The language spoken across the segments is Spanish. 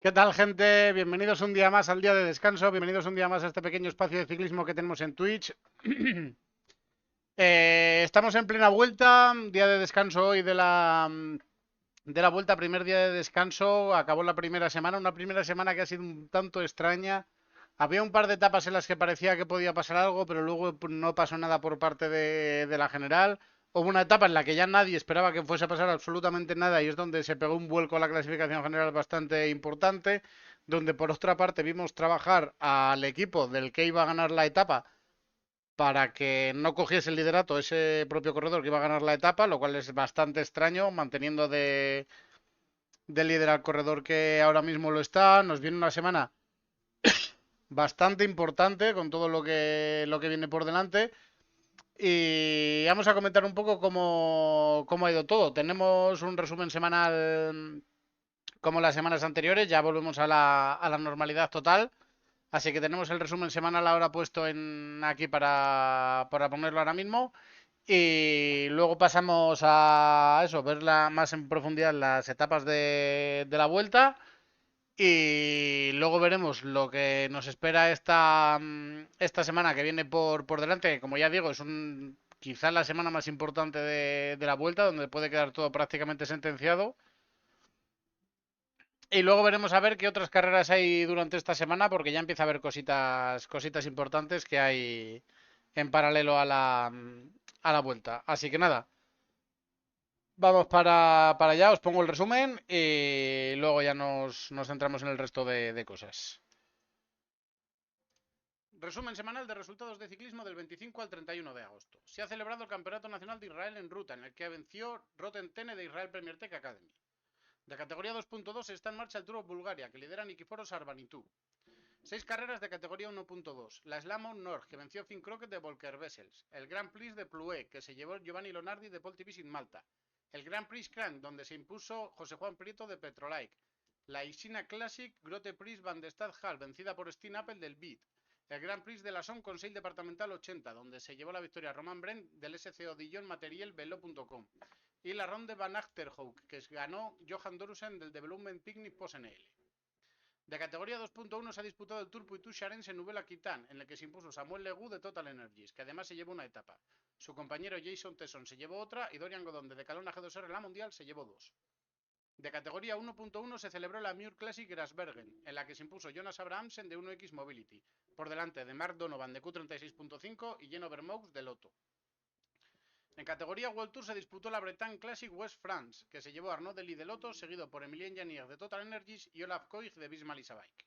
¿Qué tal, gente? Bienvenidos un día más al día de descanso, bienvenidos un día más a este pequeño espacio de ciclismo que tenemos en Twitch. Estamos en plena vuelta, día de descanso hoy de la vuelta, primer día de descanso, acabó la primera semana, una primera semana que ha sido un tanto extraña. Había un par de etapas en las que parecía que podía pasar algo, pero luego no pasó nada por parte de la general. Hubo una etapa en la que ya nadie esperaba que fuese a pasar absolutamente nada y es donde se pegó un vuelco a la clasificación general bastante importante, donde por otra parte vimos trabajar al equipo del que iba a ganar la etapa para que no cogiese el liderato ese propio corredor que iba a ganar la etapa, lo cual es bastante extraño, manteniendo de líder al corredor que ahora mismo lo está. Nos viene una semana bastante importante con todo lo que viene por delante. Y vamos a comentar un poco cómo ha ido todo. Tenemos un resumen semanal como las semanas anteriores, ya volvemos a la normalidad total. Así que tenemos el resumen semanal ahora puesto aquí para ponerlo ahora mismo. Y luego pasamos a eso, verla más en profundidad las etapas de la vuelta. Y luego veremos lo que nos espera esta semana que viene por delante, que como ya digo, es quizás la semana más importante de la vuelta, donde puede quedar todo prácticamente sentenciado. Y luego veremos a ver qué otras carreras hay durante esta semana, porque ya empieza a haber cositas importantes que hay en paralelo a la vuelta. Así que nada, vamos para allá, os pongo el resumen y luego ya nos centramos en el resto de cosas. Resumen semanal de resultados de ciclismo del 25 al 31 de agosto. Se ha celebrado el Campeonato Nacional de Israel en ruta, en el que venció Roten Tene de Israel Premier Tech Academy. De categoría 2.2 está en marcha el Tour of Bulgaria, que lidera Nikiforos Arbanitú. 6 carreras de categoría 1.2. La Slalom Nord, que venció Finn Crockett de Volker Wessels. El Grand Prix de Ploué, que se llevó Giovanni Lonardi de Poltivis in Malta. El Grand Prix Crank, donde se impuso José Juan Prieto de Petrolike. La Isina Classic Grote Prix Van de Stad Hall, vencida por Steen Appel del Beat. El Grand Prix de la Somme Conseil Departamental 80, donde se llevó la victoria Romain Brent del SCO Dijon Materiel Velo.com. Y la Ronde Van Achterhoek, que ganó Johan Dorusen del Development Picnic PostNL. De categoría 2.1 se ha disputado el Tour Poitou-Charentes en Nouvelle-Aquitaine, en el que se impuso Samuel Legout de Total Energies, que además se llevó una etapa. Su compañero Jason Tesson se llevó otra y Dorian Godon de Decathlon G2R La Mundial se llevó dos. De categoría 1.1 se celebró la Muir Classic Grasbergen, en la que se impuso Jonas Abrahamsen de 1X Mobility, por delante de Mark Donovan de Q36.5 y Jen Overmaux de Lotto. En categoría World Tour se disputó la Bretagne Classic West France, que se llevó Arnaud Delis de Lotto, seguido por Emilien Janier de Total Energies y Olaf Koig de Visma Bike.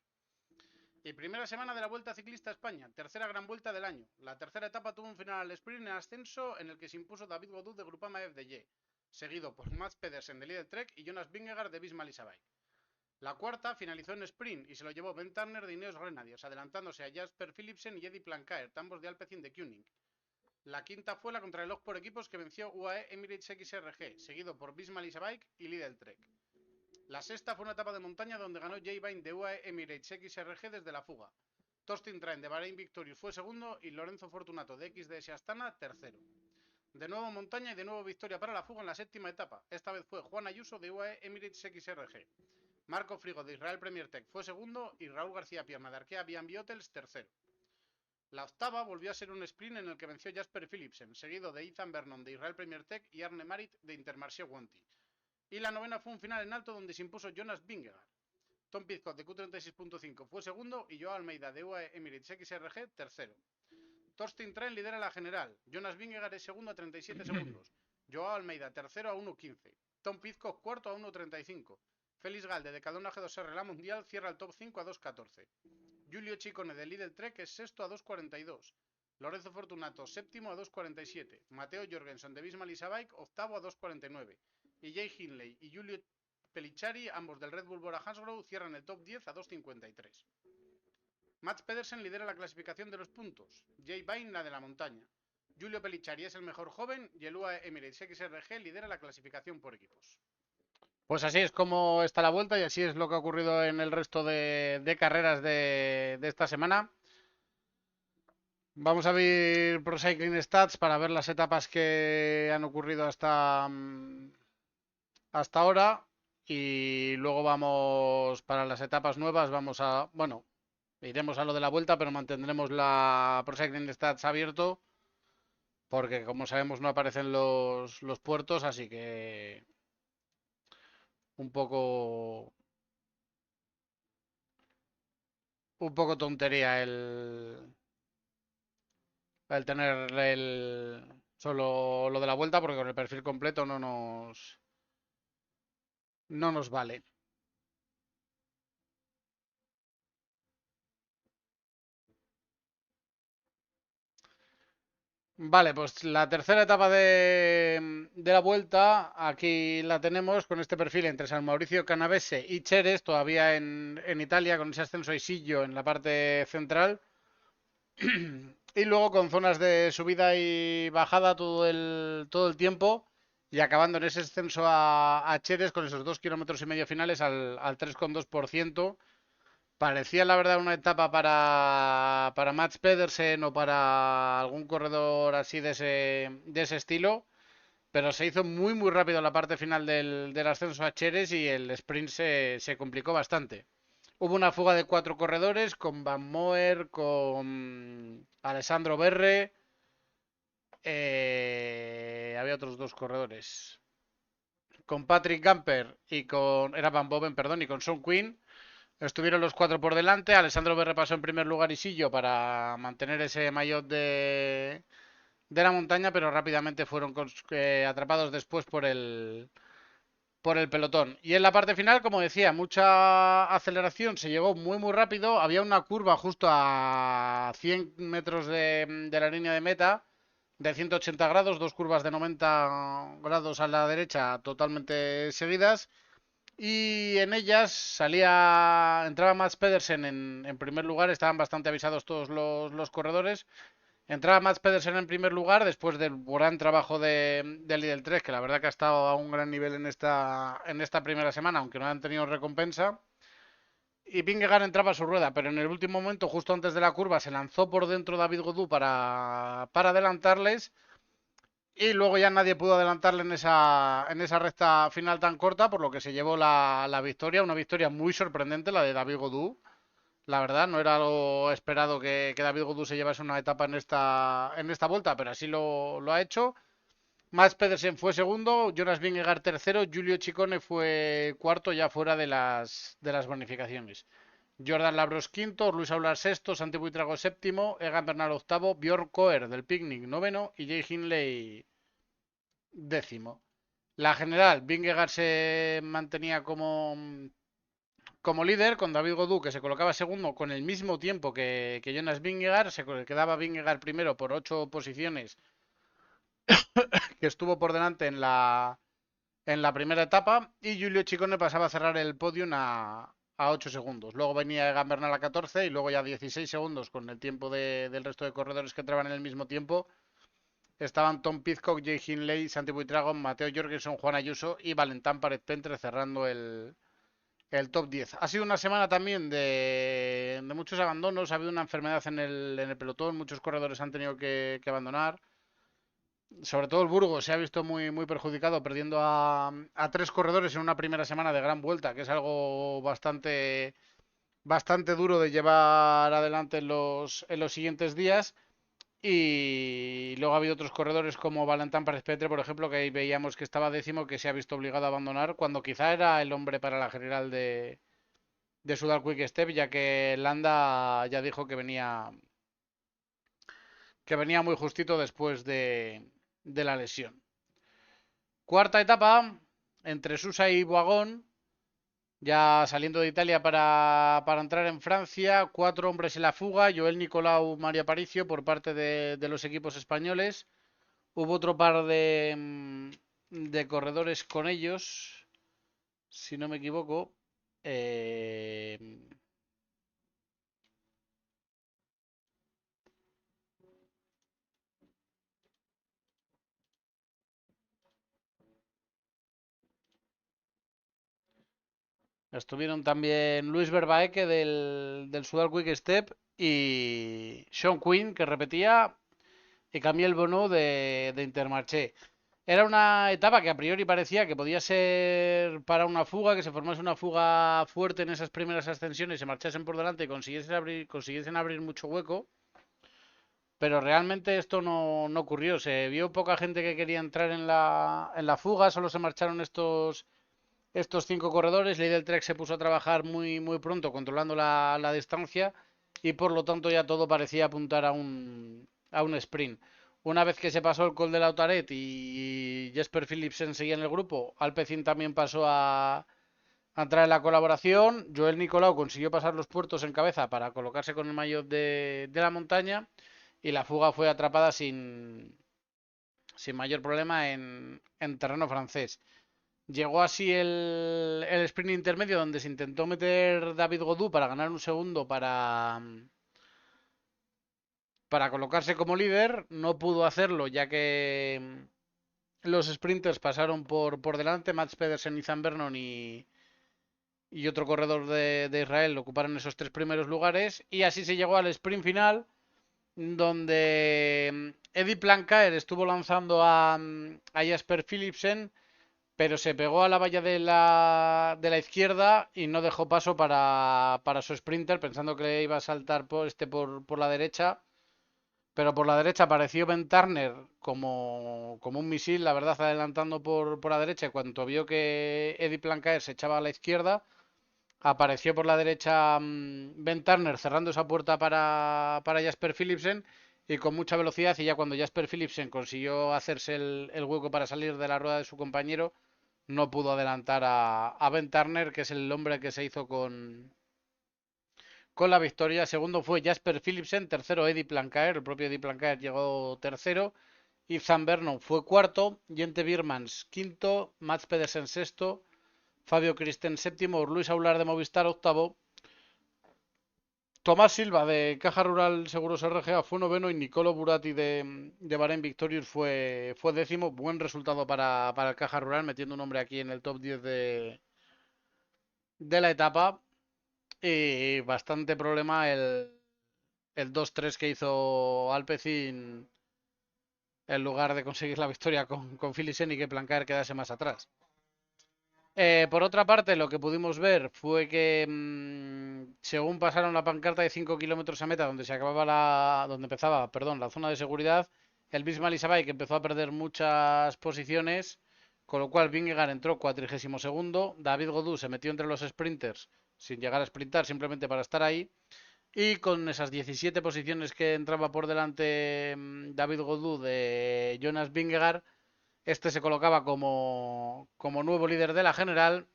Y primera semana de la Vuelta Ciclista a España, tercera gran vuelta del año. La tercera etapa tuvo un final al sprint en ascenso en el que se impuso David Godú de Grupama FDJ, seguido por Mats Pedersen de Lidl Trek y Jonas Vingegaard de Visma Bike. La cuarta finalizó en sprint y se lo llevó Ben Turner de Ineos Grenadiers, adelantándose a Jasper Philipsen y Eddie Plankaert, ambos de Alpecin de Kuning. La quinta fue la contrarreloj por equipos que venció UAE Emirates XRG, seguido por Visma Bike y Lidl Trek. La sexta fue una etapa de montaña donde ganó Jay Vine de UAE Emirates XRG desde la fuga. Torsten Train de Bahrain Victorious fue segundo y Lorenzo Fortunato de XDS Astana tercero. De nuevo montaña y de nuevo victoria para la fuga en la séptima etapa. Esta vez fue Juan Ayuso de UAE Emirates XRG. Marco Frigo de Israel Premier Tech fue segundo y Raúl García Pierna de Arkea B&B Hotels tercero. La octava volvió a ser un sprint en el que venció Jasper Philipsen, seguido de Ethan Vernon de Israel Premier Tech y Arne Marit de Intermarché Wanty. Y la novena fue un final en alto donde se impuso Jonas Vingegaard. Tom Pidcock de Q36.5 fue segundo y Joao Almeida de UAE Emirates XRG tercero. Torsten Train lidera la general. Jonas Vingegaard es segundo a 37 segundos. Joao Almeida tercero a 1.15. Tom Pidcock cuarto a 1.35. Félix Galde de Cadona G2R La Mundial cierra el top 5 a 2.14. Giulio Ciccone de Lidl Trek es sexto a 2.42. Lorenzo Fortunato séptimo a 2.47. Mateo Jorgensen de Visma Bike octavo a 2.49. Y Jay Hindley y Giulio Pellicciari, ambos del Red Bull Bora Hansgrohe, cierran el top 10 a 2.53. Mats Pedersen lidera la clasificación de los puntos, Jay Vine la de la montaña. Giulio Pellicciari es el mejor joven y el UAE Emirates XRG lidera la clasificación por equipos. Pues así es como está la vuelta y así es lo que ha ocurrido en el resto de carreras de esta semana. Vamos a ver Pro Cycling Stats para ver las etapas que han ocurrido hasta ahora. y luego vamos para las etapas nuevas, vamos a, bueno, iremos a lo de la vuelta, pero mantendremos la Pro Cycling Stats abierto porque como sabemos no aparecen los puertos, así que un poco tontería el tener solo lo de la vuelta porque con el perfil completo no nos vale. Vale, pues la tercera etapa de la vuelta, aquí la tenemos con este perfil entre San Mauricio Canavese y Cheres, todavía en Italia, con ese ascenso a Isillo en la parte central. Y luego con zonas de subida y bajada todo el tiempo. Y acabando en ese ascenso a Cheres con esos 2,5 kilómetros finales al 3,2%. Parecía la verdad una etapa para Mats Pedersen o para algún corredor así de ese estilo, pero se hizo muy muy rápido la parte final del ascenso a Cheres y el sprint se complicó bastante. Hubo una fuga de 4 corredores con Van Moer, con Alessandro Berre, había otros 2 corredores, con Patrick Gamper y con, era Van Boven, perdón, y con Sean Quinn. Estuvieron los 4 por delante. Alessandro Berre pasó en primer lugar y Sillo para mantener ese maillot de la montaña, pero rápidamente fueron atrapados después por el pelotón. Y en la parte final, como decía, mucha aceleración, se llegó muy muy rápido. Había una curva justo a 100 metros de la línea de meta de 180 grados, 2 curvas de 90 grados a la derecha totalmente seguidas. Y en ellas entraba Mats Pedersen en primer lugar, estaban bastante avisados todos los corredores. Entraba Mats Pedersen en primer lugar después del gran trabajo de Lidl 3, que la verdad que ha estado a un gran nivel en esta primera semana, aunque no han tenido recompensa. Y Vingegaard entraba a su rueda, pero en el último momento, justo antes de la curva, se lanzó por dentro David Godú para adelantarles y luego ya nadie pudo adelantarle en esa recta final tan corta, por lo que se llevó la victoria. Una victoria muy sorprendente, la de David Godú. La verdad, no era algo esperado que David Godú se llevase una etapa en esta vuelta, pero así lo ha hecho. Mats Pedersen fue segundo, Jonas Vingegaard tercero, Giulio Ciccone fue cuarto ya fuera de las bonificaciones. Jordan Labros quinto, Luis Aular sexto, Santi Buitrago séptimo, Egan Bernal octavo, Björn Koer del Picnic noveno y Jay Hindley décimo. La general, Vingegaard se mantenía como líder, con David Godú que se colocaba segundo con el mismo tiempo que Jonas Vingegaard. Se quedaba Vingegaard primero por 8 posiciones, que estuvo por delante en la primera etapa. Y Giulio Ciccone pasaba a cerrar el podium a 8 segundos. Luego venía Egan Bernal a 14 y luego ya 16 segundos con el tiempo del resto de corredores que entraban en el mismo tiempo. Estaban Tom Pidcock, Jay Hindley, Santi Buitrago, Mateo Jorgensen, Juan Ayuso y Valentán Paret-Pentre cerrando el top 10. Ha sido una semana también de muchos abandonos. Ha habido una enfermedad en el pelotón. Muchos corredores han tenido que abandonar. Sobre todo el Burgos se ha visto muy, muy perjudicado, perdiendo a 3 corredores en una primera semana de gran vuelta, que es algo bastante, bastante duro de llevar adelante en los siguientes días. Y luego ha habido otros corredores como Valentán Pérez-Petre, por ejemplo, que ahí veíamos que estaba décimo, que se ha visto obligado a abandonar, cuando quizá era el hombre para la general de Sudal Quick Step, ya que Landa ya dijo que venía muy justito después de la lesión. Cuarta etapa, entre Susa y Boagón, ya saliendo de Italia para entrar en Francia. 4 hombres en la fuga, Joel Nicolau, María Paricio, por parte de los equipos españoles. Hubo otro par de corredores con ellos, si no me equivoco. Eh, Estuvieron también Luis Verbaeke del Sudal Quick Step y Sean Quinn, que repetía, y Camille Bonneau de Intermarché. Era una etapa que a priori parecía que podía ser para una fuga, que se formase una fuga fuerte en esas primeras ascensiones, se marchasen por delante y consiguiesen abrir mucho hueco. Pero realmente esto no ocurrió. Se vio poca gente que quería entrar en la fuga, solo se marcharon estos 5 corredores. Lidl Trek se puso a trabajar muy pronto, controlando la distancia, y por lo tanto ya todo parecía apuntar a un sprint. Una vez que se pasó el Col de Lautaret y Jesper Philipsen seguía en el grupo, Alpecin también pasó a entrar en la colaboración. Joel Nicolau consiguió pasar los puertos en cabeza para colocarse con el maillot de la montaña, y la fuga fue atrapada sin mayor problema en terreno francés. Llegó así el sprint intermedio, donde se intentó meter David Godú para ganar un segundo para colocarse como líder. No pudo hacerlo, ya que los sprinters pasaron por delante. Mats Pedersen, Ethan Vernon y otro corredor de Israel ocuparon esos 3 primeros lugares. Y así se llegó al sprint final, donde Eddie Plankaer estuvo lanzando a Jasper Philipsen, pero se pegó a la valla de la izquierda y no dejó paso para su sprinter, pensando que le iba a saltar por la derecha. Pero por la derecha apareció Ben Turner como un misil, la verdad, adelantando por la derecha. Y cuando vio que Eddie Plankaer se echaba a la izquierda, apareció por la derecha Ben Turner cerrando esa puerta para Jasper Philipsen, y con mucha velocidad. Y ya cuando Jasper Philipsen consiguió hacerse el hueco para salir de la rueda de su compañero, no pudo adelantar a Ben Turner, que es el hombre que se hizo con la victoria. Segundo fue Jasper Philipsen, tercero Eddie Plankaer, el propio Eddie Plankaer llegó tercero, y Sam Vernon fue cuarto, Jente Birmans quinto, Mats Pedersen sexto, Fabio Kristen séptimo, Luis Aular de Movistar octavo, Tomás Silva de Caja Rural Seguros RGA fue noveno, y Nicolo Burati de Bahrain Victorious fue décimo. Buen resultado para el Caja Rural, metiendo un hombre aquí en el top 10 de la etapa. Y bastante problema el 2-3 que hizo Alpecin, en lugar de conseguir la victoria con Philipsen, y que Plancar quedase más atrás. Por otra parte, lo que pudimos ver fue que según pasaron la pancarta de 5 kilómetros a meta, donde donde empezaba, perdón, la zona de seguridad, el Bismal Isabay, que empezó a perder muchas posiciones, con lo cual Vingegaard entró 42º, David Godú se metió entre los sprinters sin llegar a sprintar, simplemente para estar ahí, y con esas 17 posiciones que entraba por delante David Godú de Jonas Vingegaard, este se colocaba como nuevo líder de la general,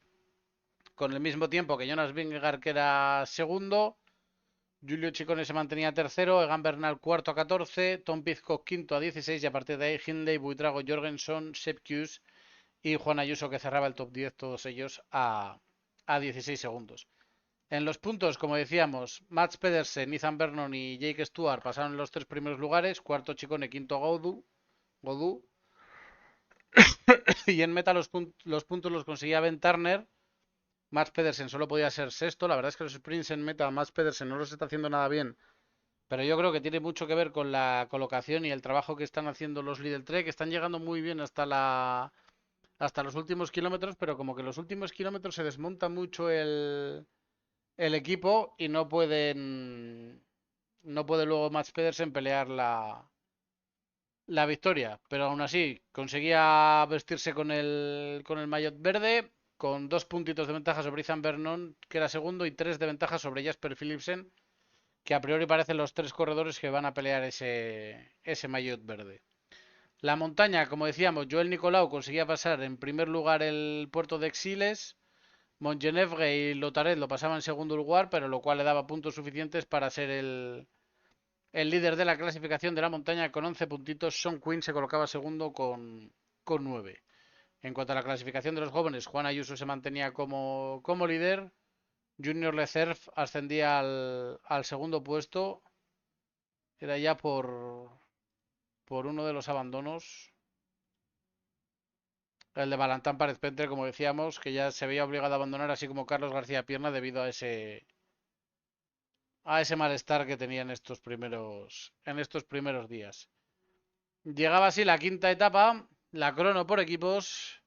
con el mismo tiempo que Jonas Vingegaard, que era segundo. Giulio Ciccone se mantenía tercero, Egan Bernal cuarto a 14, Tom Pidcock quinto a 16, y a partir de ahí Hindley, Buitrago, Jorgensen, Sepp Kuss y Juan Ayuso, que cerraba el top 10, todos ellos a 16 segundos. En los puntos, como decíamos, Mats Pedersen, Ethan Vernon y Jake Stewart pasaron en los 3 primeros lugares, cuarto Ciccone, quinto Godú, y en meta los puntos los conseguía Ben Turner. Mats Pedersen solo podía ser sexto. La verdad es que los sprints en meta, Mats Pedersen no los está haciendo nada bien, pero yo creo que tiene mucho que ver con la colocación y el trabajo que están haciendo los Lidl Trek, que están llegando muy bien hasta los últimos kilómetros, pero como que los últimos kilómetros se desmonta mucho el equipo y no puede luego Mats Pedersen pelear la victoria. Pero aún así conseguía vestirse con el maillot verde, con 2 puntitos de ventaja sobre Ethan Vernon, que era segundo, y 3 de ventaja sobre Jasper Philipsen, que a priori parecen los 3 corredores que van a pelear ese maillot verde. La montaña, como decíamos, Joel Nicolau conseguía pasar en primer lugar el puerto de Exiles. Montgenèvre y Lautaret lo pasaban en segundo lugar, pero lo cual le daba puntos suficientes para ser el líder de la clasificación de la montaña con 11 puntitos. Sean Quinn se colocaba segundo con 9. En cuanto a la clasificación de los jóvenes, Juan Ayuso se mantenía como líder. Junior Lecerf ascendía al segundo puesto. Era ya por uno de los abandonos. El de Valentán Párez Pentre, como decíamos, que ya se veía obligado a abandonar, así como Carlos García Pierna, debido a ese malestar que tenía en estos primeros días. Llegaba así la quinta etapa, La crono por equipos.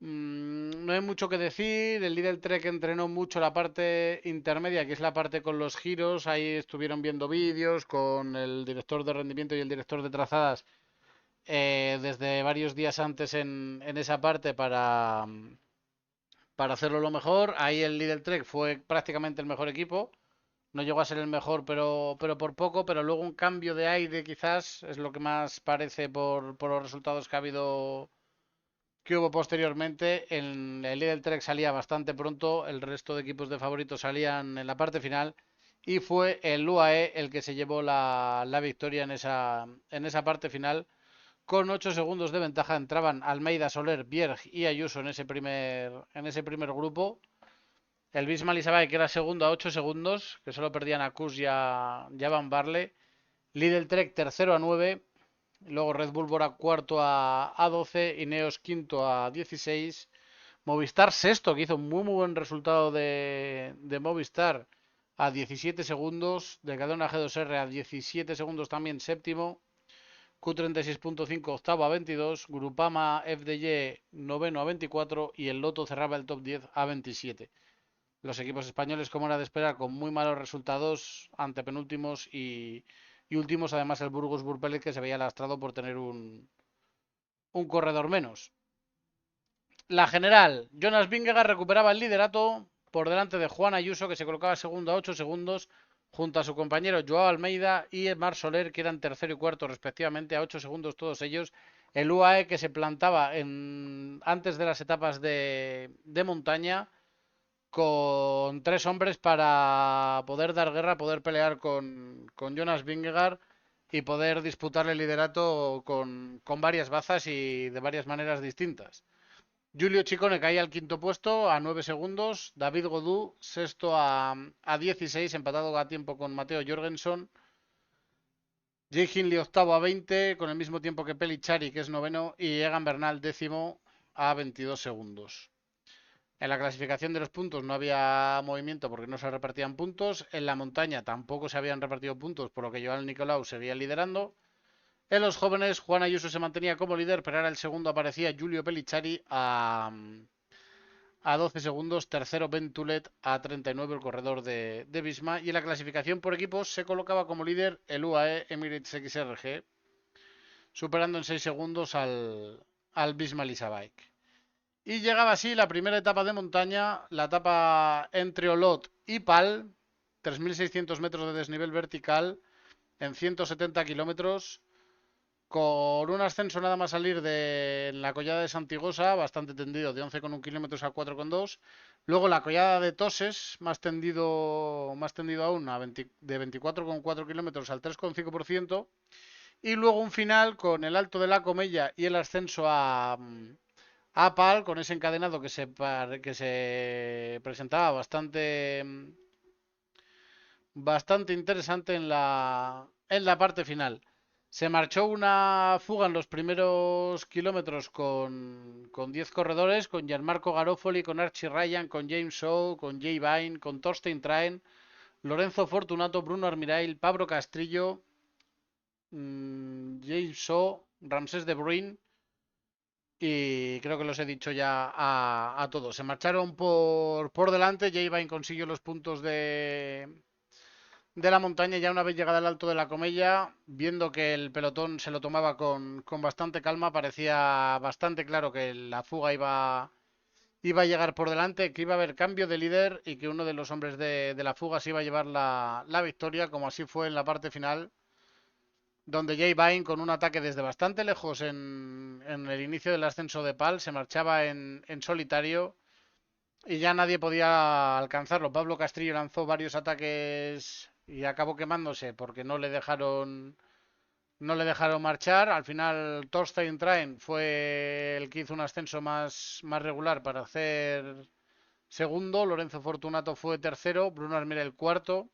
No hay mucho que decir. El Lidl Trek entrenó mucho la parte intermedia, que es la parte con los giros. Ahí estuvieron viendo vídeos con el director de rendimiento y el director de trazadas desde varios días antes en esa parte para hacerlo lo mejor. Ahí el Lidl Trek fue prácticamente el mejor equipo. No llegó a ser el mejor, pero por poco. Pero luego un cambio de aire quizás es lo que más parece por los resultados que hubo posteriormente. En el Lidl Trek salía bastante pronto, el resto de equipos de favoritos salían en la parte final y fue el UAE el que se llevó la victoria en esa parte final. Con 8 segundos de ventaja entraban Almeida, Soler, Bierg y Ayuso en ese primer grupo. El Bisma Lisabay, que era segundo a 8 segundos, que solo perdían a Kus y a Van Barle. Lidl Trek tercero a 9. Luego Red Bull Bora cuarto a 12. Ineos quinto a 16. Movistar sexto, que hizo un muy buen resultado de Movistar a 17 segundos. De Cadena G2R a 17 segundos también séptimo. Q36.5 octavo a 22. Grupama FDJ noveno a 24. Y el Loto cerraba el top 10 a 27. Los equipos españoles, como era de esperar, con muy malos resultados ante penúltimos y últimos. Además, el Burgos Burpelet, que se veía lastrado por tener un corredor menos. La general, Jonas Vingegaard recuperaba el liderato por delante de Juan Ayuso, que se colocaba segundo a 8 segundos, junto a su compañero Joao Almeida y Marc Soler, que eran tercero y cuarto respectivamente, a 8 segundos todos ellos. El UAE, que se plantaba antes de las etapas de montaña, con 3 hombres para poder dar guerra, poder pelear con Jonas Vingegaard y poder disputar el liderato con varias bazas y de varias maneras distintas. Giulio Ciccone caía al quinto puesto a 9 segundos. David Godú sexto a 16, empatado a tiempo con Mateo Jorgensen. Jay Hindley octavo a 20, con el mismo tiempo que Pelichari, que es noveno. Y Egan Bernal décimo a 22 segundos. En la clasificación de los puntos no había movimiento porque no se repartían puntos. En la montaña tampoco se habían repartido puntos, por lo que Joan Nicolau seguía liderando. En los jóvenes, Juan Ayuso se mantenía como líder, pero ahora el segundo aparecía Giulio Pelichari a 12 segundos. Tercero Ventulet a 39, el corredor de Visma. Y en la clasificación por equipos se colocaba como líder el UAE Emirates XRG, superando en 6 segundos al Visma Lisabike. Y llegaba así la primera etapa de montaña, la etapa entre Olot y Pal, 3.600 metros de desnivel vertical en 170 kilómetros, con un ascenso nada más salir de la collada de Santigosa, bastante tendido, de 11,1 kilómetros a 4,2. Luego la collada de Toses, más tendido aún, de 24,4 kilómetros al 3,5%. Y luego un final con el Alto de la Comella y el ascenso a Pal, con ese encadenado que se presentaba bastante interesante en la parte final. Se marchó una fuga en los primeros kilómetros con 10 corredores, con Gianmarco Garofoli, con Archie Ryan, con James Shaw, con Jay Vine, con Thorstein Traen, Lorenzo Fortunato, Bruno Armirail, Pablo Castrillo, James Shaw, Ramsés de Bruin, y creo que los he dicho ya a todos. Se marcharon por delante. J-Vine consiguió los puntos de la montaña ya una vez llegada al Alto de la Comella, viendo que el pelotón se lo tomaba con bastante calma. Parecía bastante claro que la fuga iba a llegar por delante, que iba a haber cambio de líder y que uno de los hombres de la fuga se iba a llevar la victoria, como así fue en la parte final, donde Jay Vine, con un ataque desde bastante lejos en el inicio del ascenso de Pal, se marchaba en solitario y ya nadie podía alcanzarlo. Pablo Castrillo lanzó varios ataques y acabó quemándose porque no le dejaron marchar. Al final Thorstein Traen fue el que hizo un ascenso más regular para hacer segundo. Lorenzo Fortunato fue tercero. Bruno Armira el cuarto.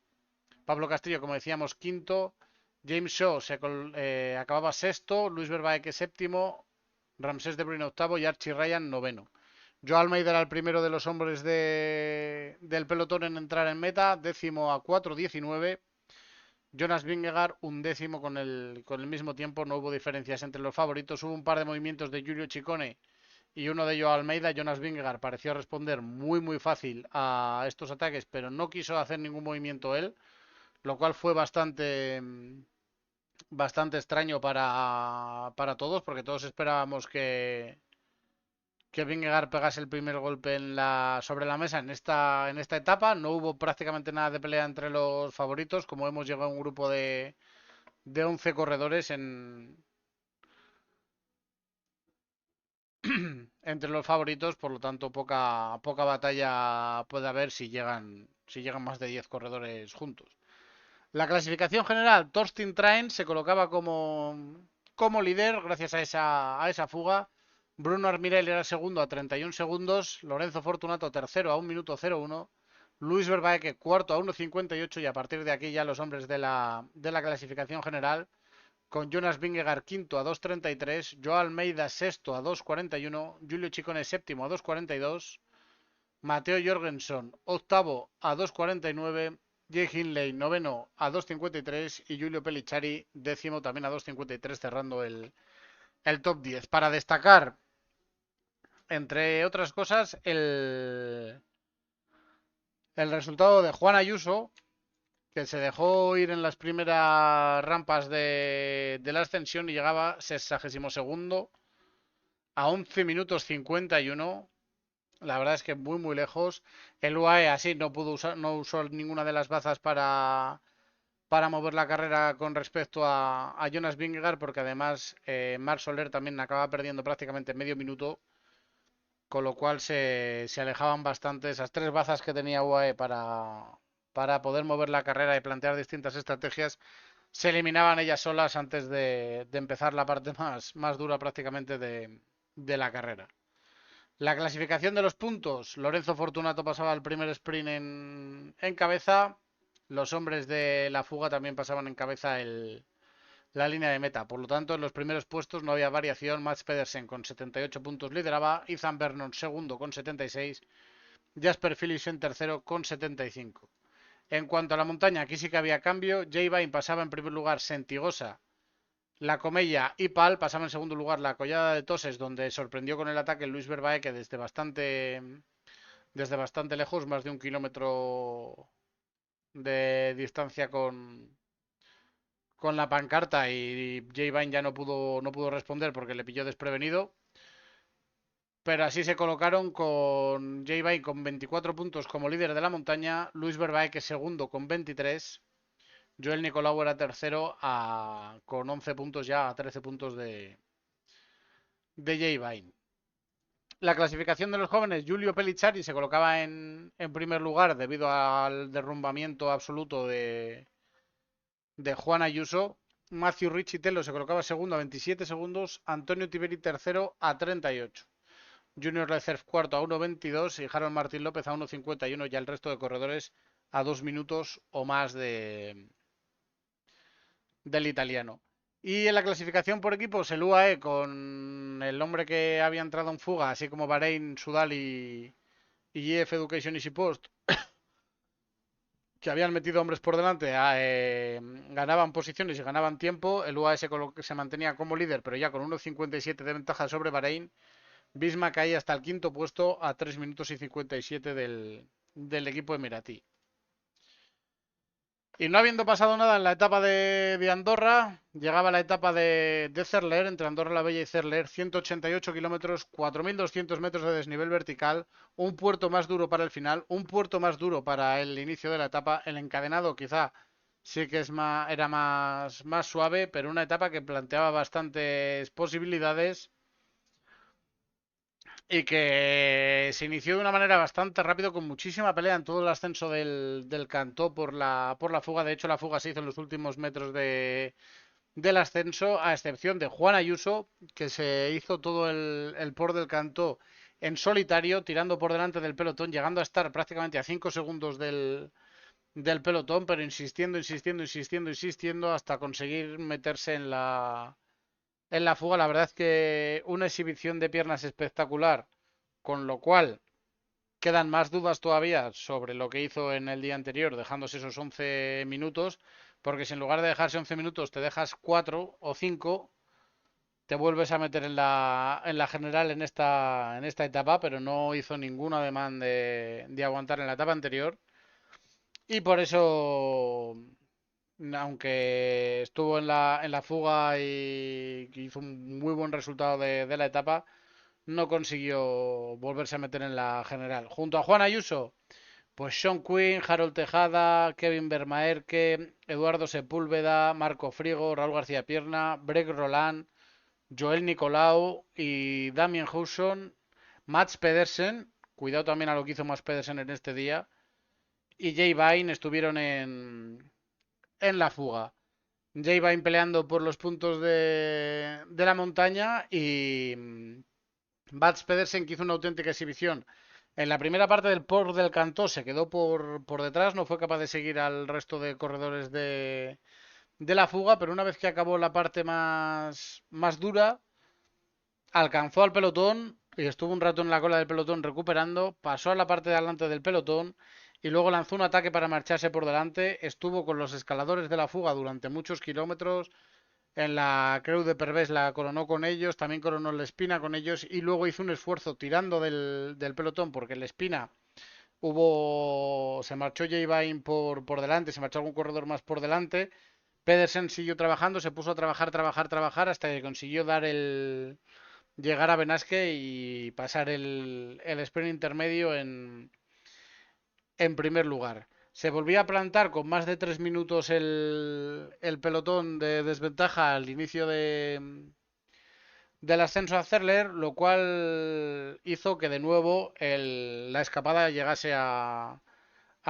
Pablo Castillo, como decíamos, quinto. James Shaw acababa sexto, Luis Verbaeke séptimo, Ramsés de Bruin octavo y Archie Ryan noveno. Joao Almeida era el primero de los hombres del pelotón en entrar en meta, décimo a 4.19. Jonas Vingegaard 1º con el mismo tiempo, no hubo diferencias entre los favoritos, hubo un par de movimientos de Giulio Ciccone y uno de ellos Almeida. Jonas Vingegaard pareció responder muy fácil a estos ataques, pero no quiso hacer ningún movimiento él, lo cual fue bastante extraño para todos, porque todos esperábamos que Vingegaard pegase el primer golpe sobre la mesa en esta etapa. No hubo prácticamente nada de pelea entre los favoritos, como hemos llegado a un grupo de 11 corredores entre los favoritos, por lo tanto poca batalla puede haber si llegan más de 10 corredores juntos. La clasificación general, Torsten Train se colocaba como líder gracias a esa fuga. Bruno Armirel era segundo a 31 segundos. Lorenzo Fortunato tercero a 1 minuto 01. Luis Verbaeke cuarto a 1.58 y a partir de aquí ya los hombres de la clasificación general, con Jonas Vingegaard quinto a 2.33, Joao Almeida sexto a 2.41, Giulio Ciccone séptimo a 2.42, Mateo Jorgensen octavo a 2.49, Jay Hindley noveno a 2.53 y Giulio Pellicciari décimo también a 2.53, cerrando el top 10. Para destacar, entre otras cosas, el resultado de Juan Ayuso, que se dejó ir en las primeras rampas de la ascensión y llegaba 62º a 11 minutos 51. La verdad es que muy lejos. El UAE así no usó ninguna de las bazas para mover la carrera con respecto a Jonas Vingegaard, porque además Marc Soler también acaba perdiendo prácticamente medio minuto, con lo cual se alejaban bastante esas tres bazas que tenía UAE para poder mover la carrera y plantear distintas estrategias. Se eliminaban ellas solas antes de empezar la parte más dura prácticamente de la carrera. La clasificación de los puntos, Lorenzo Fortunato pasaba el primer sprint en cabeza, los hombres de la fuga también pasaban en cabeza la línea de meta, por lo tanto en los primeros puestos no había variación. Mats Pedersen con 78 puntos lideraba, Ethan Vernon segundo con 76, Jasper Philipsen tercero con 75. En cuanto a la montaña, aquí sí que había cambio. Jay Vine pasaba en primer lugar Sentigosa, La Comella y Pal. Pasaba en segundo lugar la Collada de Toses, donde sorprendió con el ataque Luis Verbaeke desde bastante lejos, más de 1 kilómetro de distancia con la pancarta, y Jay Vine ya no pudo responder porque le pilló desprevenido. Pero así se colocaron con Jay Vine con 24 puntos como líder de la montaña, Luis Verbaeke segundo con 23, Joel Nicolau era tercero con 11 puntos ya a 13 puntos de Jay Vine. La clasificación de los jóvenes, Giulio Pellicciari se colocaba en primer lugar debido al derrumbamiento absoluto de Juan Ayuso. Matthew Richitello se colocaba segundo a 27 segundos, Antonio Tiberi tercero a 38. Junior Lecerf cuarto a 1.22 y Harold Martín López a 1.51, ya el resto de corredores a 2 minutos o más del italiano. Y en la clasificación por equipos, el UAE con el hombre que había entrado en fuga, así como Bahrein, Sudal y GF Education Easy Post, que habían metido hombres por delante, ganaban posiciones y ganaban tiempo. El UAE se mantenía como líder, pero ya con 1.57 de ventaja sobre Bahrein. Bisma caía hasta el quinto puesto a 3 minutos y 57 del equipo emiratí. Y no habiendo pasado nada en la etapa de Andorra, llegaba la etapa de Cerler, entre Andorra la Bella y Cerler, 188 kilómetros, 4.200 metros de desnivel vertical, un puerto más duro para el final, un puerto más duro para el inicio de la etapa. El encadenado quizá sí que era más suave, pero una etapa que planteaba bastantes posibilidades y que se inició de una manera bastante rápido, con muchísima pelea en todo el ascenso del Cantó por la fuga. De hecho, la fuga se hizo en los últimos metros del ascenso, a excepción de Juan Ayuso, que se hizo todo el Por del Cantó en solitario, tirando por delante del pelotón, llegando a estar prácticamente a 5 segundos del pelotón, pero insistiendo hasta conseguir meterse en la fuga. La verdad es que una exhibición de piernas espectacular, con lo cual quedan más dudas todavía sobre lo que hizo en el día anterior, dejándose esos 11 minutos, porque si en lugar de dejarse 11 minutos te dejas 4 o 5, te vuelves a meter en la general en esta etapa, pero no hizo ningún ademán de aguantar en la etapa anterior. Y por eso, aunque estuvo en la fuga y hizo un muy buen resultado de la etapa, no consiguió volverse a meter en la general. Junto a Juan Ayuso, pues Sean Quinn, Harold Tejada, Kevin Vermaerke, Eduardo Sepúlveda, Marco Frigo, Raúl García Pierna, Breck Roland, Joel Nicolau y Damien Hewson, Mats Pedersen, cuidado también a lo que hizo Mats Pedersen en este día, y Jay Vine estuvieron en la fuga. Jay Vine peleando por los puntos de la montaña y Mats Pedersen, que hizo una auténtica exhibición. En la primera parte del Port del Cantó se quedó por detrás, no fue capaz de seguir al resto de corredores de la fuga, pero una vez que acabó la parte más dura, alcanzó al pelotón y estuvo un rato en la cola del pelotón recuperando, pasó a la parte de adelante del pelotón y luego lanzó un ataque para marcharse por delante, estuvo con los escaladores de la fuga durante muchos kilómetros, en la Creu de Pervés la coronó con ellos, también coronó la Espina con ellos y luego hizo un esfuerzo tirando del pelotón porque en la Espina se marchó Jay Vine por delante, se marchó algún corredor más por delante. Pedersen siguió trabajando, se puso a trabajar hasta que consiguió llegar a Benasque y pasar el sprint intermedio en primer lugar. Se volvía a plantar con más de 3 minutos el pelotón de desventaja al inicio del ascenso a Zerler, lo cual hizo que de nuevo la escapada llegase a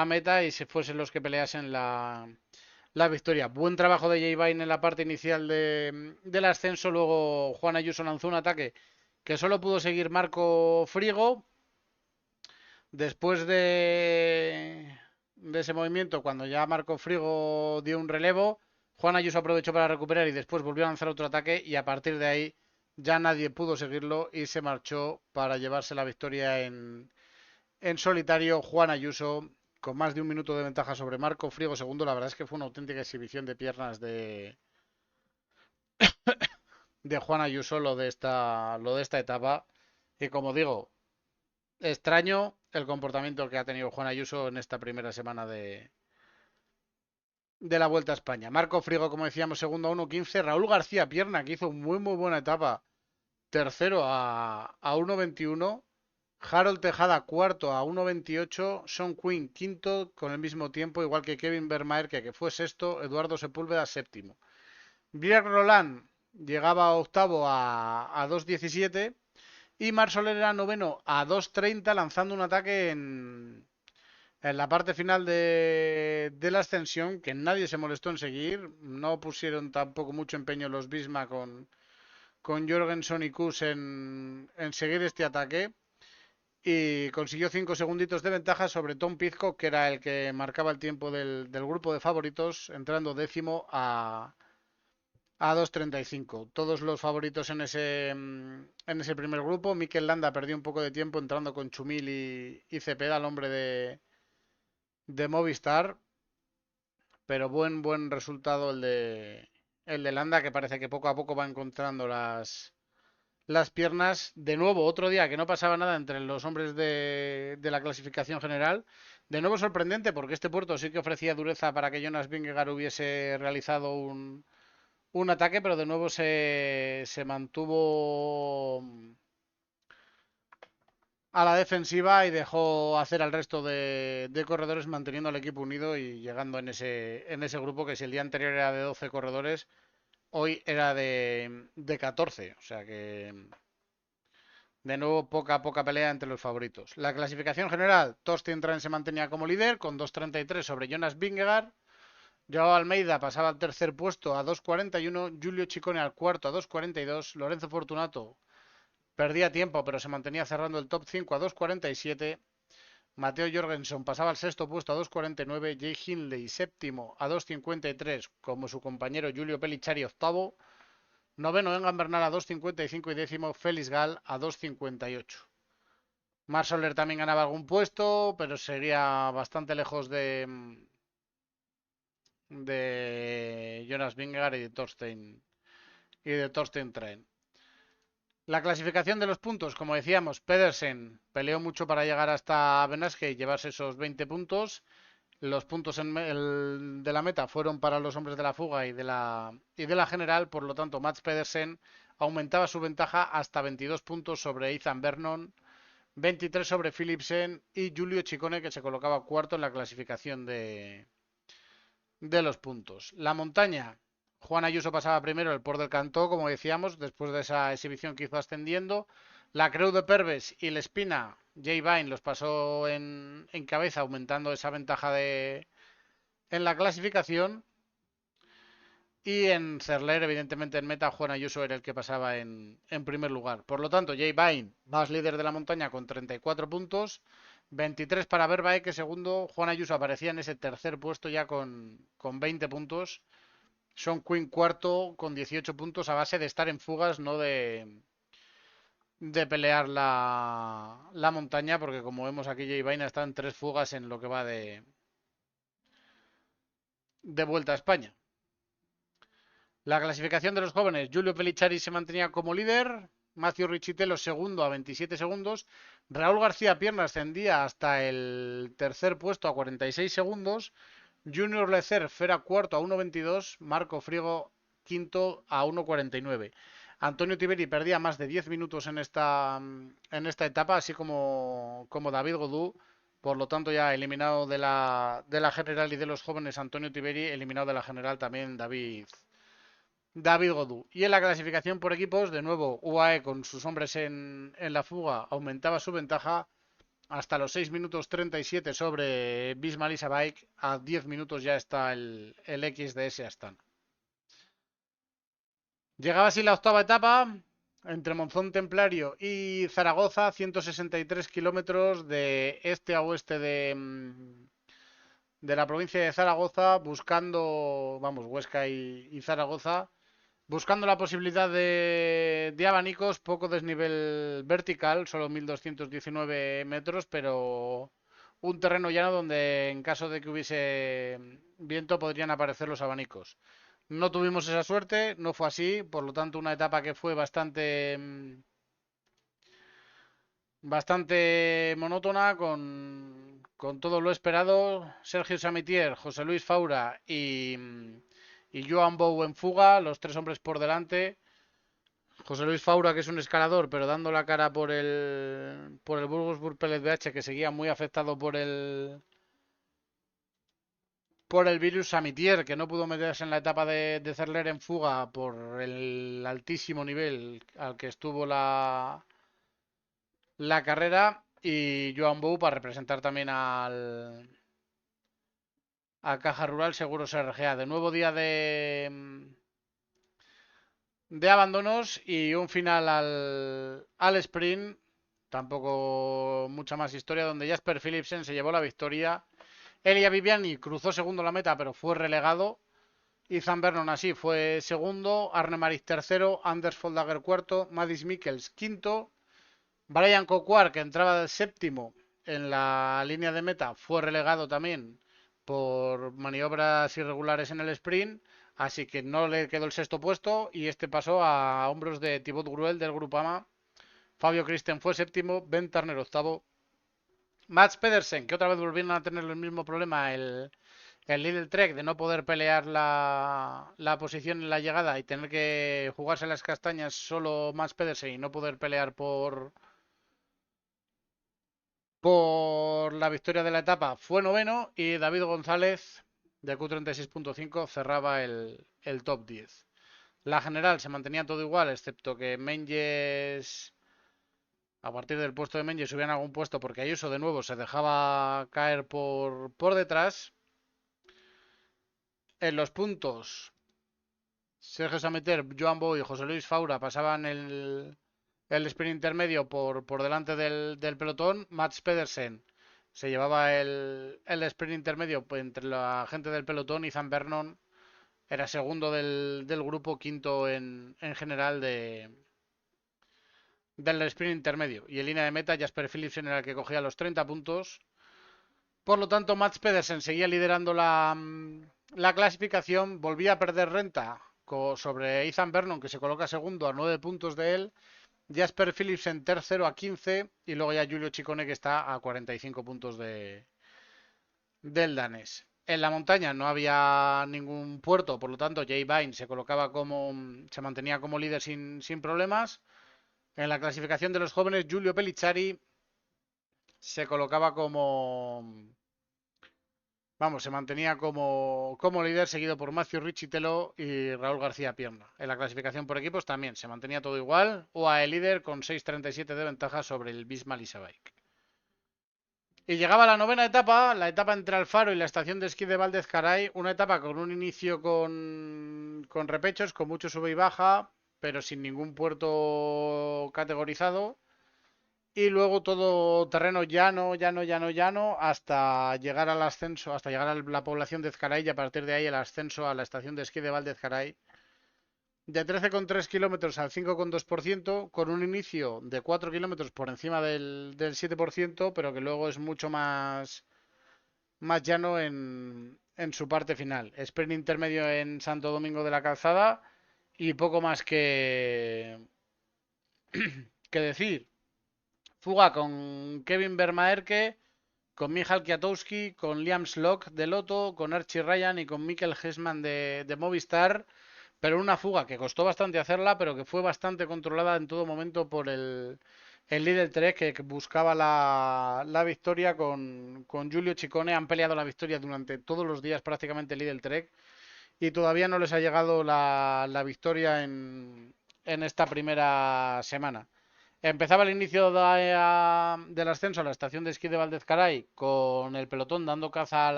meta y se fuesen los que peleasen la victoria. Buen trabajo de Jay Vine en la parte inicial del ascenso. Luego Juan Ayuso lanzó un ataque que solo pudo seguir Marco Frigo. Después de ese movimiento, cuando ya Marco Frigo dio un relevo, Juan Ayuso aprovechó para recuperar y después volvió a lanzar otro ataque y a partir de ahí ya nadie pudo seguirlo y se marchó para llevarse la victoria en solitario. Juan Ayuso con más de un minuto de ventaja sobre Marco Frigo segundo. La verdad es que fue una auténtica exhibición de piernas de Juan Ayuso lo de esta etapa. Y como digo, extraño el comportamiento que ha tenido Juan Ayuso en esta primera semana de la Vuelta a España. Marco Frigo, como decíamos, segundo a 1.15. Raúl García Pierna, que hizo muy buena etapa. Tercero a 1.21. Harold Tejada cuarto a 1.28. Sean Quinn quinto con el mismo tiempo, igual que Kevin Vermaer, que fue sexto. Eduardo Sepúlveda séptimo. Brian Roland llegaba octavo a 2.17. Y Marc Soler era noveno a 2.30 lanzando un ataque en la parte final de la ascensión que nadie se molestó en seguir. No pusieron tampoco mucho empeño los Bisma con Jorgensen y Kuss en seguir este ataque. Y consiguió 5 segunditos de ventaja sobre Tom Pizcock, que era el que marcaba el tiempo del grupo de favoritos, entrando décimo a 2.35. Todos los favoritos en ese primer grupo. Mikel Landa perdió un poco de tiempo entrando con Chumil y Cepeda, el hombre de Movistar. Pero buen resultado el de Landa, que parece que poco a poco va encontrando las piernas. De nuevo, otro día que no pasaba nada entre los hombres de la clasificación general. De nuevo sorprendente porque este puerto sí que ofrecía dureza para que Jonas Vingegaard hubiese realizado un ataque, pero de nuevo se mantuvo a la defensiva y dejó hacer al resto de corredores manteniendo al equipo unido y llegando en ese grupo que si el día anterior era de 12 corredores, hoy era de 14. O sea que de nuevo poca pelea entre los favoritos. La clasificación general, Torsten Tran se mantenía como líder con 2.33 sobre Jonas Vingegaard. Joao Almeida pasaba al tercer puesto a 2.41, Giulio Ciccone al cuarto a 2.42, Lorenzo Fortunato perdía tiempo pero se mantenía cerrando el top 5 a 2.47, Mateo Jorgensen pasaba al sexto puesto a 2.49, Jay Hindley séptimo a 2.53 como su compañero Giulio Pellicciari octavo, noveno Egan Bernal a 2.55 y décimo Félix Gall a 2.58. Marc Soler también ganaba algún puesto, pero sería bastante lejos de Jonas Vingegaard y de Thorstein Tren. La clasificación de los puntos, como decíamos, Pedersen peleó mucho para llegar hasta Benasque y llevarse esos 20 puntos. Los puntos de la meta fueron para los hombres de la fuga y de la general, por lo tanto, Mats Pedersen aumentaba su ventaja hasta 22 puntos sobre Ethan Vernon, 23 sobre Philipsen y Giulio Ciccone, que se colocaba cuarto en la clasificación de los puntos. La montaña, Juan Ayuso pasaba primero el Port del Cantó, como decíamos, después de esa exhibición que hizo ascendiendo. La Creu de Perves y l'Espina, Jay Vine los pasó en cabeza, aumentando esa ventaja en la clasificación. Y en Cerler, evidentemente en meta, Juan Ayuso era el que pasaba en primer lugar. Por lo tanto, Jay Vine, más líder de la montaña con 34 puntos. 23 para Verbaek, que segundo. Juan Ayuso aparecía en ese tercer puesto ya con 20 puntos. Sean Quinn cuarto con 18 puntos a base de estar en fugas, no de pelear la montaña, porque como vemos aquí, Jay Vine está en 3 fugas en lo que va de Vuelta a España. La clasificación de los jóvenes, Giulio Pellichari se mantenía como líder, Matthew Richitello segundo a 27 segundos, Raúl García Pierna ascendía hasta el tercer puesto a 46 segundos, Junior Lecer Fera cuarto a 1.22, Marco Frigo quinto a 1.49. Antonio Tiberi perdía más de 10 minutos en esta etapa, así como David Godú. Por lo tanto, ya eliminado de la general y de los jóvenes, Antonio Tiberi, eliminado de la general también David Godú. Y en la clasificación por equipos, de nuevo, UAE con sus hombres en la fuga aumentaba su ventaja hasta los 6 minutos 37 sobre Bismal Bike. A 10 minutos ya está el XDS Astana. Llegaba así la octava etapa entre Monzón Templario y Zaragoza, 163 kilómetros de este a oeste de la provincia de Zaragoza, buscando, vamos, Huesca y Zaragoza, buscando la posibilidad de abanicos, poco desnivel vertical, solo 1219 metros, pero un terreno llano donde en caso de que hubiese viento podrían aparecer los abanicos. No tuvimos esa suerte, no fue así, por lo tanto una etapa que fue bastante monótona, con todo lo esperado. Sergio Samitier, José Luis Faura y Joan Bou en fuga, los tres hombres por delante. José Luis Faura, que es un escalador, pero dando la cara por el Burgos Pellet BH, que seguía muy afectado por el virus. Samitier, que no pudo meterse en la etapa de Cerler en fuga por el altísimo nivel al que estuvo la carrera. Y Joan Bou para representar también a Caja Rural Seguros RGA. De nuevo día de abandonos y un final al sprint. Tampoco mucha más historia, donde Jasper Philipsen se llevó la victoria. Elia Viviani cruzó segundo la meta, pero fue relegado. Ethan Vernon así fue segundo. Arne Maric tercero. Anders Foldager cuarto. Mads Mikkels quinto. Brian Coquard, que entraba séptimo en la línea de meta, fue relegado también por maniobras irregulares en el sprint. Así que no le quedó el sexto puesto y este pasó a hombros de Thibaut Gruel del Grupama. Fabio Christen fue séptimo. Ben Turner octavo. Mats Pedersen, que otra vez volvieron a tener el mismo problema, el Lidl Trek, de no poder pelear la posición en la llegada y tener que jugarse las castañas solo Mats Pedersen y no poder pelear por la victoria de la etapa. Fue noveno y David González de Q36.5 cerraba el top 10. La general se mantenía todo igual, excepto que Menges, a partir del puesto de Menges, subían algún puesto porque Ayuso de nuevo se dejaba caer por detrás. En los puntos, Sergio Sameter, Joan Bou y José Luis Faura pasaban el sprint intermedio por delante del pelotón. Mats Pedersen se llevaba el sprint intermedio entre la gente del pelotón. Ethan Vernon era segundo del grupo, quinto en general del sprint intermedio. Y en línea de meta, Jasper Philipsen era el que cogía los 30 puntos. Por lo tanto, Mats Pedersen seguía liderando la clasificación, volvía a perder renta sobre Ethan Vernon, que se coloca segundo a 9 puntos de él. Jasper Phillips en tercero a 15 y luego ya Giulio Ciccone que está a 45 puntos del danés. En la montaña no había ningún puerto, por lo tanto Jay Vine se mantenía como líder sin problemas. En la clasificación de los jóvenes, Giulio Pellicciari se colocaba se mantenía como líder, seguido por Matthew Richitelo y Raúl García Pierna. En la clasificación por equipos también se mantenía todo igual. UAE líder con 6.37 de ventaja sobre el Bisma Bike. Y llegaba la novena etapa, la etapa entre Alfaro y la estación de esquí de Valdez Caray, una etapa con un inicio con repechos, con mucho sube y baja, pero sin ningún puerto categorizado. Y luego todo terreno llano, hasta llegar al ascenso, hasta llegar a la población de Ezcaray y a partir de ahí el ascenso a la estación de esquí de Valdez Caray de 13,3 kilómetros al 5,2%, con un inicio de 4 kilómetros por encima del 7%, pero que luego es mucho más llano en su parte final. Sprint intermedio en Santo Domingo de la Calzada y poco más que decir. Fuga con Kevin Vermaerke, con Michal Kwiatkowski, con Liam Slock de Lotto, con Archie Ryan y con Mikkel Hesman de Movistar, pero una fuga que costó bastante hacerla, pero que fue bastante controlada en todo momento por el líder Trek que buscaba la victoria con Giulio Ciccone. Han peleado la victoria durante todos los días prácticamente el líder Trek y todavía no les ha llegado la victoria en esta primera semana. Empezaba el inicio del ascenso a la estación de esquí de Valdezcaray con el pelotón dando caza a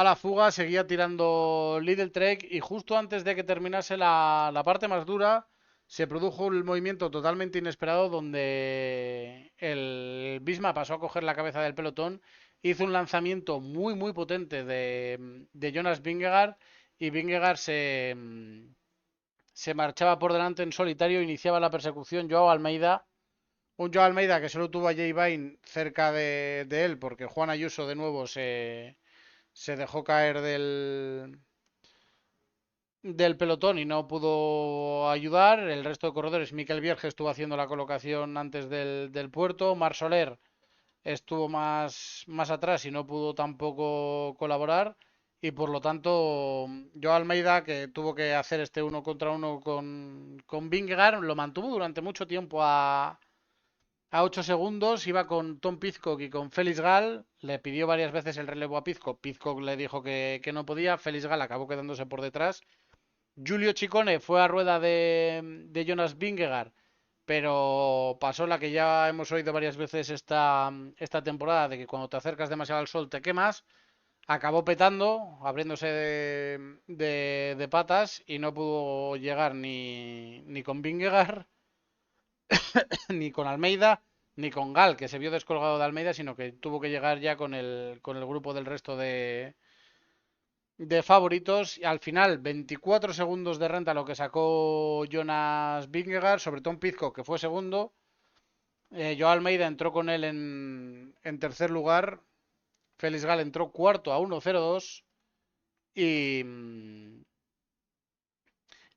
la fuga, seguía tirando Lidl Trek y justo antes de que terminase la parte más dura se produjo el movimiento totalmente inesperado donde el Bisma pasó a coger la cabeza del pelotón, hizo un lanzamiento muy potente de Jonas Vingegaard y Vingegaard se marchaba por delante en solitario, iniciaba la persecución Joao Almeida, un Joao Almeida que solo tuvo a Jay Vine cerca de él porque Juan Ayuso de nuevo se dejó caer del pelotón y no pudo ayudar. El resto de corredores, Mikel Vierge estuvo haciendo la colocación antes del puerto, Marc Soler estuvo más atrás y no pudo tampoco colaborar. Y por lo tanto, Joao Almeida, que tuvo que hacer este uno contra uno con Vingegaard, lo mantuvo durante mucho tiempo a 8 segundos, iba con Tom Pidcock y con Félix Gall, le pidió varias veces el relevo a Pidcock, Pidcock le dijo que no podía, Félix Gall acabó quedándose por detrás, Giulio Ciccone fue a rueda de Jonas Vingegaard, pero pasó la que ya hemos oído varias veces esta temporada, de que cuando te acercas demasiado al sol te quemas, acabó petando, abriéndose de patas y no pudo llegar ni con Vingegaard ni con Almeida, ni con Gal, que se vio descolgado de Almeida, sino que tuvo que llegar ya con el grupo del resto de favoritos. Y al final, 24 segundos de renta lo que sacó Jonas Vingegaard sobre Tom Pidcock, que fue segundo. Joao Almeida entró con él en tercer lugar. Félix Gal entró cuarto a 1.02.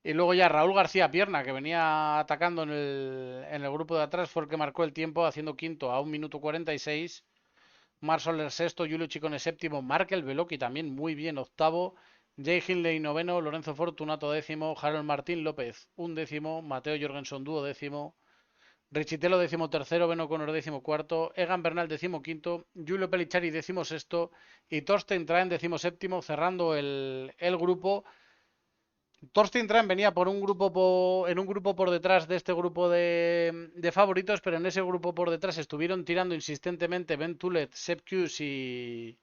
Y luego ya Raúl García Pierna, que venía atacando en el grupo de atrás, fue el que marcó el tiempo, haciendo quinto a 1 minuto 46. Marc Soler sexto, Giulio Ciccone séptimo, Markel Veloki también muy bien octavo, Jay Hindley noveno, Lorenzo Fortunato décimo, Harold Martín López undécimo, Mateo Jorgensen duodécimo, Richitelo décimo tercero, Ben O'Connor décimo cuarto, Egan Bernal décimo quinto, Giulio Pellicciari décimo sexto y Torsten Traen décimo séptimo, cerrando el grupo. Torsten Tran venía en un grupo por detrás de este grupo de favoritos, pero en ese grupo por detrás estuvieron tirando insistentemente Ben Tulet, Sepp Kuss y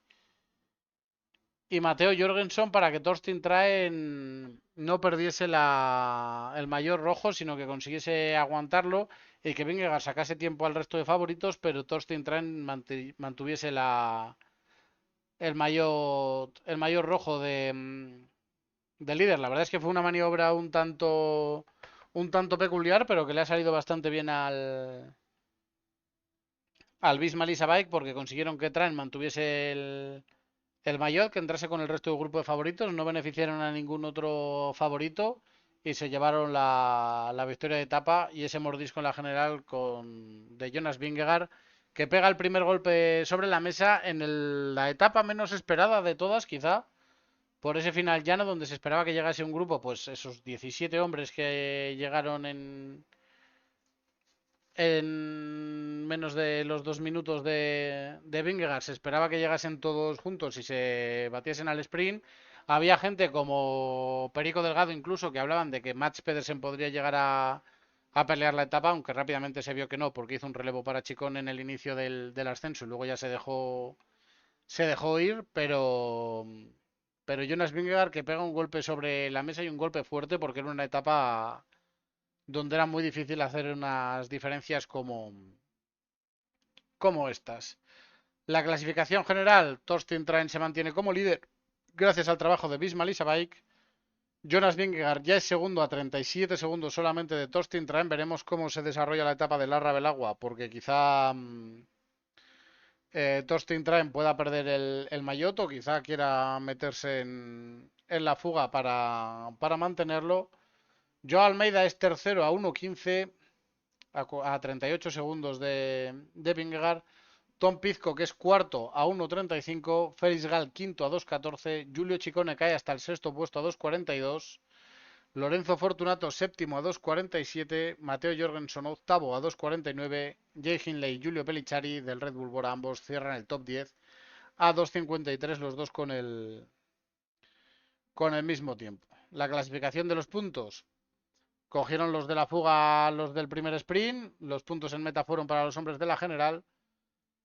Mateo Jorgensen para que Torsten Tran no perdiese el mayor rojo, sino que consiguiese aguantarlo y que Vingegaard sacase tiempo al resto de favoritos, pero Torsten Tran mantuviese el mayor rojo de líder. La verdad es que fue una maniobra un tanto peculiar, pero que le ha salido bastante bien al Bisma Bike porque consiguieron que Tran mantuviese el maillot, que entrase con el resto del grupo de favoritos, no beneficiaron a ningún otro favorito y se llevaron la victoria de etapa y ese mordisco en la general de Jonas Vingegaard, que pega el primer golpe sobre la mesa en la etapa menos esperada de todas, quizá, por ese final llano donde se esperaba que llegase un grupo, pues esos 17 hombres que llegaron en menos de los 2 minutos de Vingegaard. Se esperaba que llegasen todos juntos y se batiesen al sprint. Había gente como Perico Delgado incluso que hablaban de que Mats Pedersen podría llegar a pelear la etapa, aunque rápidamente se vio que no, porque hizo un relevo para Chicón en el inicio del ascenso y luego ya se dejó ir, pero Jonas Vingegaard que pega un golpe sobre la mesa y un golpe fuerte porque era una etapa donde era muy difícil hacer unas diferencias como estas. La clasificación general, Torsten Traen se mantiene como líder gracias al trabajo de Bisma Lisabike. Jonas Vingegaard ya es segundo a 37 segundos solamente de Torsten Traen. Veremos cómo se desarrolla la etapa del Larra Belagua, porque quizá Torsten Traen pueda perder el maillot o quizá quiera meterse en la fuga para mantenerlo. Joao Almeida es tercero a 1.15 a 38 segundos de Vingegaard. Tom Pizco, que es cuarto a 1.35. Félix Gal, quinto a 2.14. Giulio Ciccone cae hasta el sexto puesto a 2.42. Lorenzo Fortunato, séptimo a 2.47. Mateo Jorgensen, octavo a 2.49. Jay Hindley y Giulio Pellicciari del Red Bull Bora, ambos cierran el top 10 a 2.53, los dos con el mismo tiempo. La clasificación de los puntos. Cogieron los de la fuga los del primer sprint. Los puntos en meta fueron para los hombres de la general.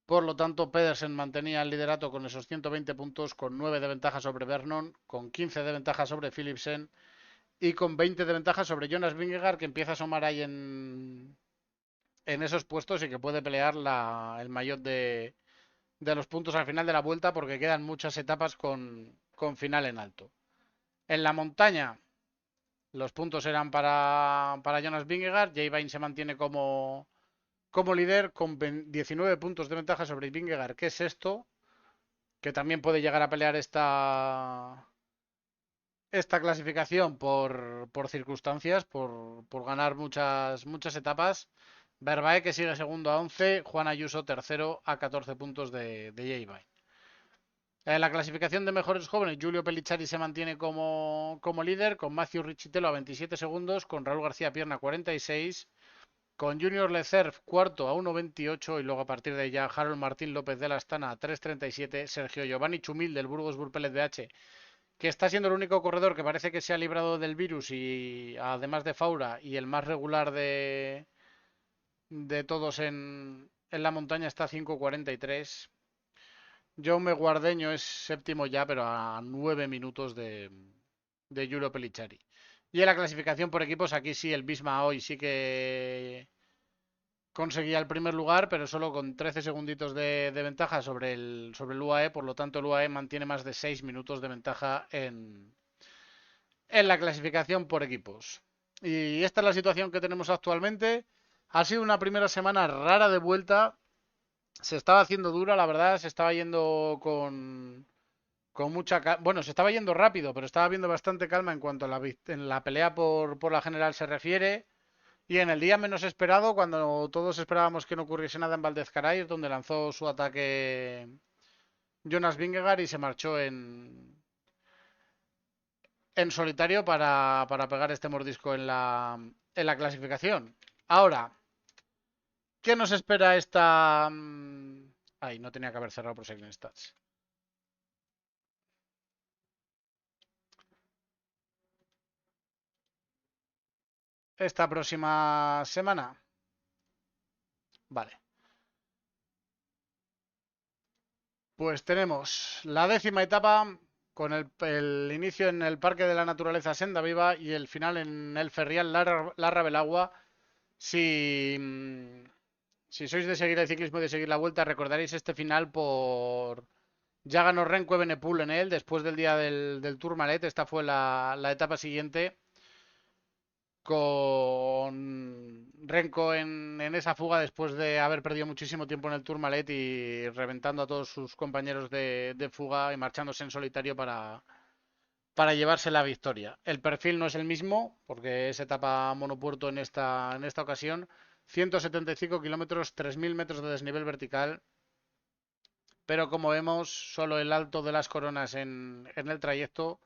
Por lo tanto, Pedersen mantenía el liderato con esos 120 puntos, con 9 de ventaja sobre Vernon, con 15 de ventaja sobre Philipsen y con 20 de ventaja sobre Jonas Vingegaard, que empieza a asomar ahí en esos puestos y que puede pelear el maillot de los puntos al final de la vuelta porque quedan muchas etapas con final en alto. En la montaña, los puntos eran para Jonas Vingegaard. Jay Vine se mantiene como líder con 19 puntos de ventaja sobre Vingegaard, que es esto, que también puede llegar a pelear esta clasificación por circunstancias, por ganar muchas etapas. Verbae que sigue segundo a 11, Juan Ayuso tercero a 14 puntos de Jay Vine. En la clasificación de mejores jóvenes, Giulio Pellicciari se mantiene como líder, con Matthew Richitello a 27 segundos, con Raúl García Pierna a 46, con Junior Lecerf cuarto a 1.28 y luego a partir de ya Harold Martín López de la Astana a 3.37, Sergio Giovanni Chumil del Burgos Burpelet BH, que está siendo el único corredor que parece que se ha librado del virus y además de Faura y el más regular de todos en la montaña está a 5.43. Jaume Guardeño es séptimo ya, pero a 9 minutos de Giulio Pellicciari. Y en la clasificación por equipos, aquí sí, el Bisma hoy sí que conseguía el primer lugar, pero solo con 13 segunditos de ventaja sobre el UAE. Por lo tanto, el UAE mantiene más de 6 minutos de ventaja en la clasificación por equipos. Y esta es la situación que tenemos actualmente. Ha sido una primera semana rara de vuelta. Se estaba haciendo dura, la verdad. Se estaba yendo con mucha calma. Bueno, se estaba yendo rápido, pero estaba viendo bastante calma en cuanto a en la pelea por la general se refiere. Y en el día menos esperado, cuando todos esperábamos que no ocurriese nada en Valdezcaray, es donde lanzó su ataque Jonas Vingegaard y se marchó en solitario para pegar este mordisco en la clasificación. Ahora, ¿qué nos espera esta? Ay, no tenía que haber cerrado por Second Stats. Esta próxima semana. Vale. Pues tenemos la 10ª etapa con el inicio en el Parque de la Naturaleza Senda Viva y el final en el Ferrial Larra Belagua. Si sois de seguir el ciclismo y de seguir la vuelta, recordaréis este final por ya ganó Renko Evenepoel en él después del día del Tourmalet. Esta fue la etapa siguiente. con Renko en esa fuga después de haber perdido muchísimo tiempo en el Tourmalet y reventando a todos sus compañeros de fuga y marchándose en solitario para llevarse la victoria. El perfil no es el mismo, porque es etapa monopuerto en esta ocasión. 175 kilómetros, 3.000 metros de desnivel vertical, pero como vemos, solo el alto de las coronas en el trayecto.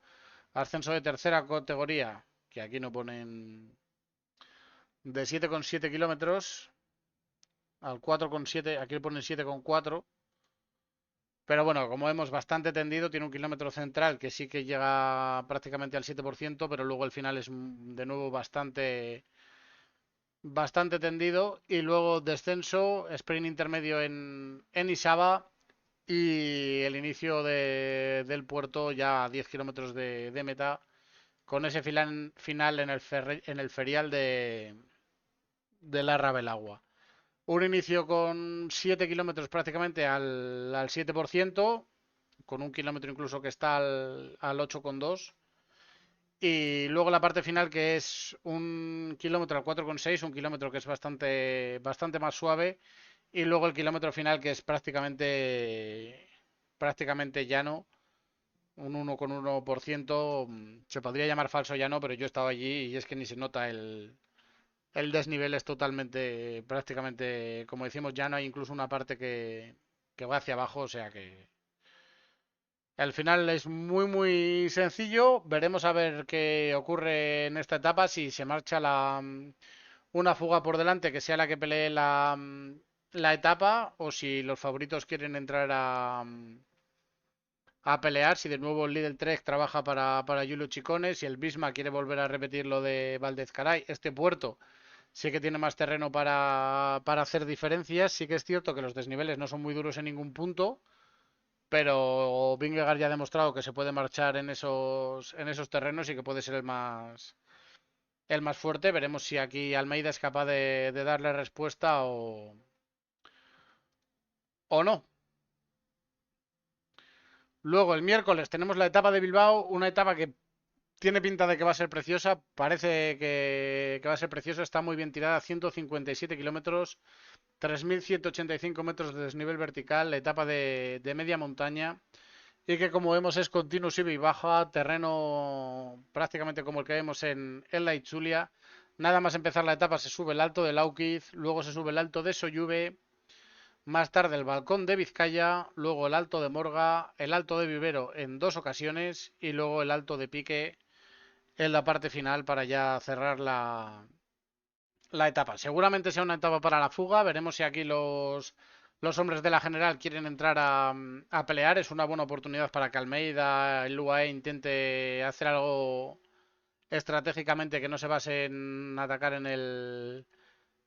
Ascenso de tercera categoría, que aquí no ponen, de 7,7 kilómetros al 4,7, aquí le ponen 7,4. Pero bueno, como vemos, bastante tendido, tiene un kilómetro central que sí que llega prácticamente al 7%, pero luego el final es de nuevo bastante tendido. Y luego descenso, sprint intermedio en Isaba y el inicio del puerto ya a 10 kilómetros de meta, con ese final en el ferial de la Rabelagua. Un inicio con 7 kilómetros prácticamente al 7%, con un kilómetro incluso que está al 8,2. Y luego la parte final que es un kilómetro al 4,6, un kilómetro que es bastante más suave. Y luego el kilómetro final que es prácticamente llano, un 1,1%. Se podría llamar falso llano, pero yo he estado allí y es que ni se nota el desnivel, es totalmente, prácticamente, como decimos, llano. Hay incluso una parte que va hacia abajo, o sea que al final es muy muy sencillo. Veremos a ver qué ocurre en esta etapa, si se marcha una fuga por delante que sea la que pelee la etapa, o si los favoritos quieren entrar a pelear, si de nuevo el Lidl Trek trabaja para Julio Chicones, si el Bisma quiere volver a repetir lo de Valdez Caray. Este puerto sí que tiene más terreno para hacer diferencias. Sí que es cierto que los desniveles no son muy duros en ningún punto, pero Vingegaard ya ha demostrado que se puede marchar en esos terrenos y que puede ser el más fuerte. Veremos si aquí Almeida es capaz de darle respuesta o no. Luego el miércoles tenemos la etapa de Bilbao, una etapa que tiene pinta de que va a ser preciosa, parece que va a ser preciosa, está muy bien tirada, 157 kilómetros, 3.185 metros de desnivel vertical, etapa de media montaña, y que como vemos es continuo sube y baja, terreno prácticamente como el que vemos en la Itzulia. Nada más empezar la etapa se sube el alto de Laukiz, luego se sube el alto de Soyuve, más tarde el balcón de Vizcaya, luego el alto de Morga, el alto de Vivero en dos ocasiones y luego el alto de Pique en la parte final para ya cerrar la etapa. Seguramente sea una etapa para la fuga. Veremos si aquí los hombres de la general quieren entrar a pelear. Es una buena oportunidad para que Almeida, el UAE, intente hacer algo estratégicamente que no se base en atacar en el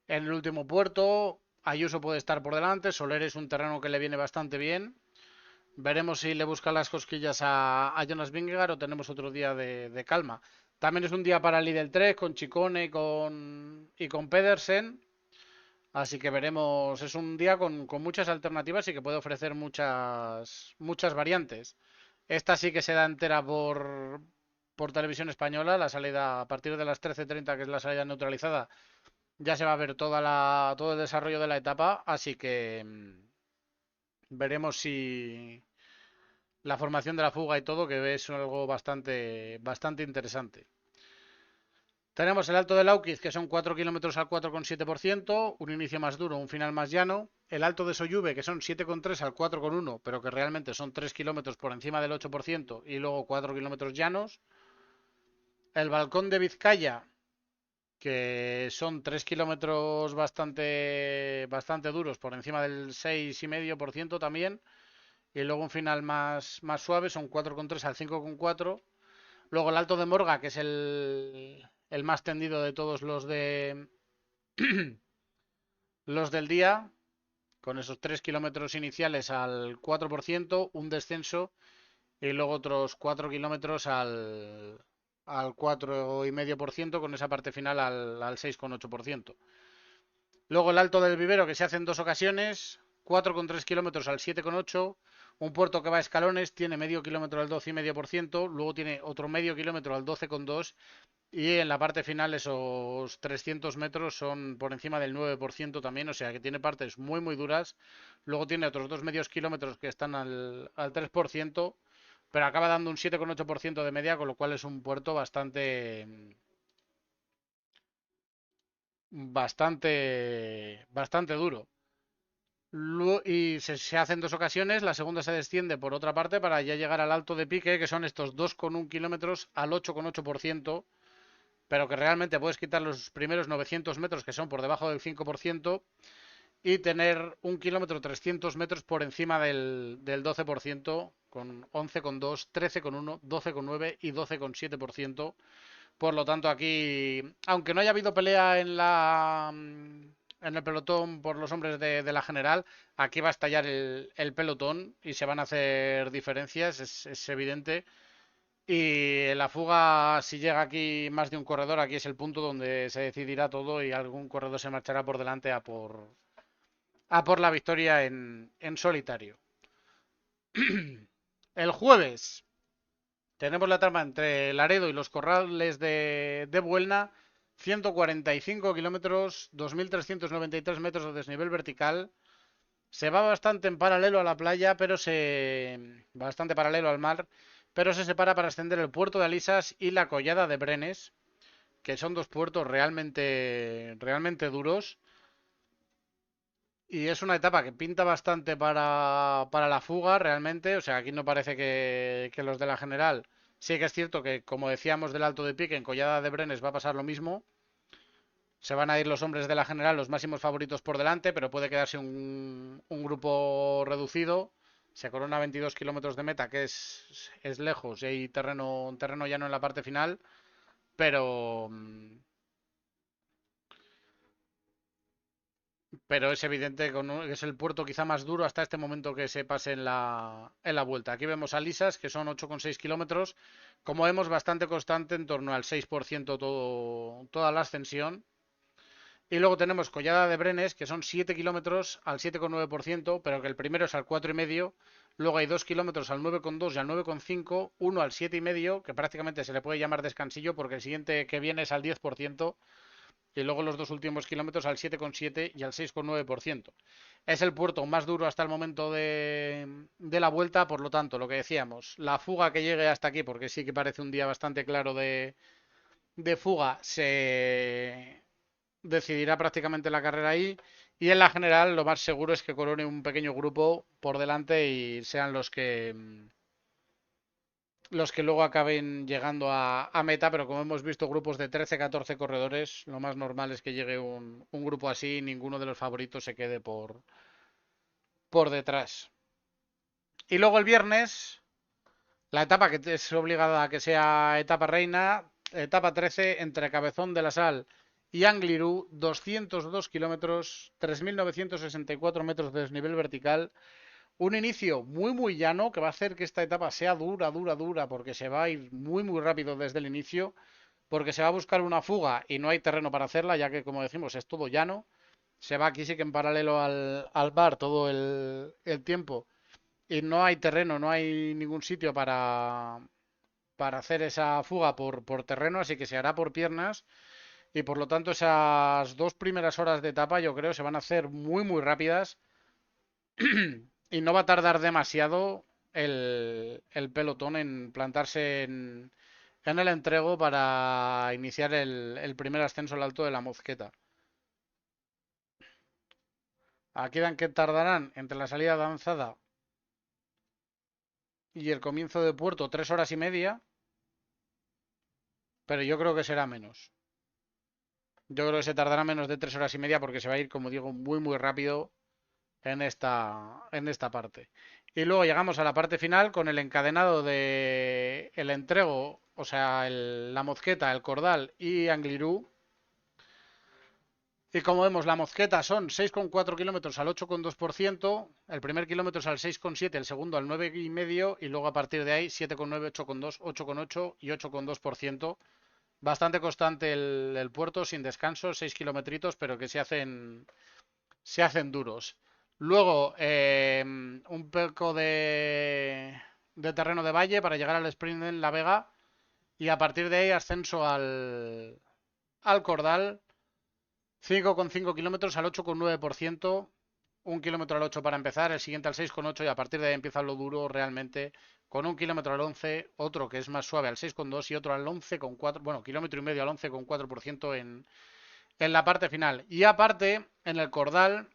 último puerto. Ayuso puede estar por delante. Soler es un terreno que le viene bastante bien. Veremos si le buscan las cosquillas a Jonas Vingegaard o tenemos otro día de calma. También es un día para el Lidl 3 con Chicone y con Pedersen. Así que veremos. Es un día con muchas alternativas y que puede ofrecer muchas variantes. Esta sí que se da entera por televisión española. La salida a partir de las 13:30, que es la salida neutralizada, ya se va a ver todo el desarrollo de la etapa. Así que veremos si la formación de la fuga y todo, que es algo bastante interesante. Tenemos el Alto de Laukiz, que son 4 kilómetros al 4,7%, un inicio más duro, un final más llano. El Alto de Soyuve, que son 7,3 al 4,1, pero que realmente son 3 kilómetros por encima del 8% y luego 4 kilómetros llanos. El Balcón de Vizcaya, que son 3 kilómetros bastante duros por encima del 6,5% también. Y luego un final más suave, son 4,3 al 5,4. Luego el Alto de Morga, que es el más tendido de todos los del día, con esos 3 kilómetros iniciales al 4%, un descenso y luego otros 4 kilómetros al 4,5%, con esa parte final al 6,8%. Luego el Alto del Vivero, que se hace en dos ocasiones, 4,3 kilómetros al 7,8%. Un puerto que va a escalones, tiene medio kilómetro al 12,5%, luego tiene otro medio kilómetro al 12,2%, Y en la parte final esos 300 metros son por encima del 9% también, o sea que tiene partes muy muy duras. Luego tiene otros 2 medios kilómetros que están al 3%, pero acaba dando un 7,8% de media, con lo cual es un puerto bastante duro. Y se hace en 2 ocasiones, la segunda se desciende por otra parte para ya llegar al alto de pique, que son estos 2,1 kilómetros al 8,8%, pero que realmente puedes quitar los primeros 900 metros, que son por debajo del 5%, y tener 1 kilómetro 300 metros por encima del 12%, con 11,2, 13,1, 12,9 y 12,7%. Por lo tanto, aquí, aunque no haya habido pelea en el pelotón por los hombres de la general, aquí va a estallar el pelotón y se van a hacer diferencias, es evidente. Y la fuga, si llega aquí más de un corredor, aquí es el punto donde se decidirá todo y algún corredor se marchará por delante a por la victoria en solitario. El jueves tenemos la trama entre Laredo y los Corrales de Buelna, 145 kilómetros, 2.393 metros de desnivel vertical. Se va bastante en paralelo a la playa, bastante paralelo al mar, pero se separa para extender el puerto de Alisas y la collada de Brenes, que son dos puertos realmente duros. Y es una etapa que pinta bastante para la fuga, realmente. O sea, aquí no parece que los de la general. Sí que es cierto que, como decíamos del Alto de Pique, en Collada de Brenes va a pasar lo mismo. Se van a ir los hombres de la general, los máximos favoritos por delante, pero puede quedarse un grupo reducido. Se corona 22 kilómetros de meta, que es lejos, y hay terreno llano en la parte final, pero, pero es evidente que es el puerto quizá más duro hasta este momento que se pase en la vuelta. Aquí vemos a Lisas, que son 8,6 kilómetros, como vemos, bastante constante, en torno al 6% toda la ascensión. Y luego tenemos Collada de Brenes, que son 7 kilómetros al 7,9%, pero que el primero es al 4,5%. Luego hay 2 kilómetros al 9,2 y al 9,5, uno al 7,5, que prácticamente se le puede llamar descansillo porque el siguiente que viene es al 10%, y luego los dos últimos kilómetros al 7,7 y al 6,9%. Es el puerto más duro hasta el momento de la vuelta, por lo tanto, lo que decíamos, la fuga que llegue hasta aquí, porque sí que parece un día bastante claro de fuga, se decidirá prácticamente la carrera ahí. Y en la general, lo más seguro es que corone un pequeño grupo por delante y sean los que luego acaben llegando a meta, pero como hemos visto grupos de 13, 14 corredores, lo más normal es que llegue un grupo así y ninguno de los favoritos se quede por detrás. Y luego el viernes, la etapa que es obligada a que sea etapa reina, etapa 13 entre Cabezón de la Sal y Angliru, 202 kilómetros, 3.964 metros de desnivel vertical. Un inicio muy muy llano que va a hacer que esta etapa sea dura, dura, dura, porque se va a ir muy muy rápido desde el inicio, porque se va a buscar una fuga y no hay terreno para hacerla, ya que como decimos es todo llano. Se va aquí sí que en paralelo al bar todo el tiempo y no hay terreno, no hay ningún sitio para hacer esa fuga por terreno, así que se hará por piernas y por lo tanto esas 2 primeras horas de etapa yo creo se van a hacer muy muy rápidas y no va a tardar demasiado el pelotón en plantarse en el entrego para iniciar el primer ascenso al Alto de la Mozqueta. Aquí dan que tardarán entre la salida de avanzada y el comienzo de puerto 3 horas y media, pero yo creo que será menos. Yo creo que se tardará menos de 3 horas y media porque se va a ir, como digo, muy muy rápido en esta parte. Y luego llegamos a la parte final con el encadenado de el entrego, o sea, la Mozqueta, el Cordal y Anglirú. Y como vemos, la Mozqueta son 6,4 kilómetros al 8,2%, el primer kilómetro es al 6,7, el segundo al 9,5 y luego a partir de ahí 7,9, 8,2, 8,8 y 8,2%. Bastante constante el puerto, sin descanso, 6 kilometritos, pero que se hacen duros. Luego, un poco de terreno de valle para llegar al sprint en La Vega, Y a partir de ahí ascenso al Cordal, 5,5 kilómetros al 8,9%, un kilómetro al 8 para empezar, el siguiente al 6,8 y a partir de ahí empieza lo duro realmente, con un kilómetro al 11, otro que es más suave al 6,2 y otro al 11,4, bueno, kilómetro y medio al 11,4% en la parte final. Y aparte, en el Cordal,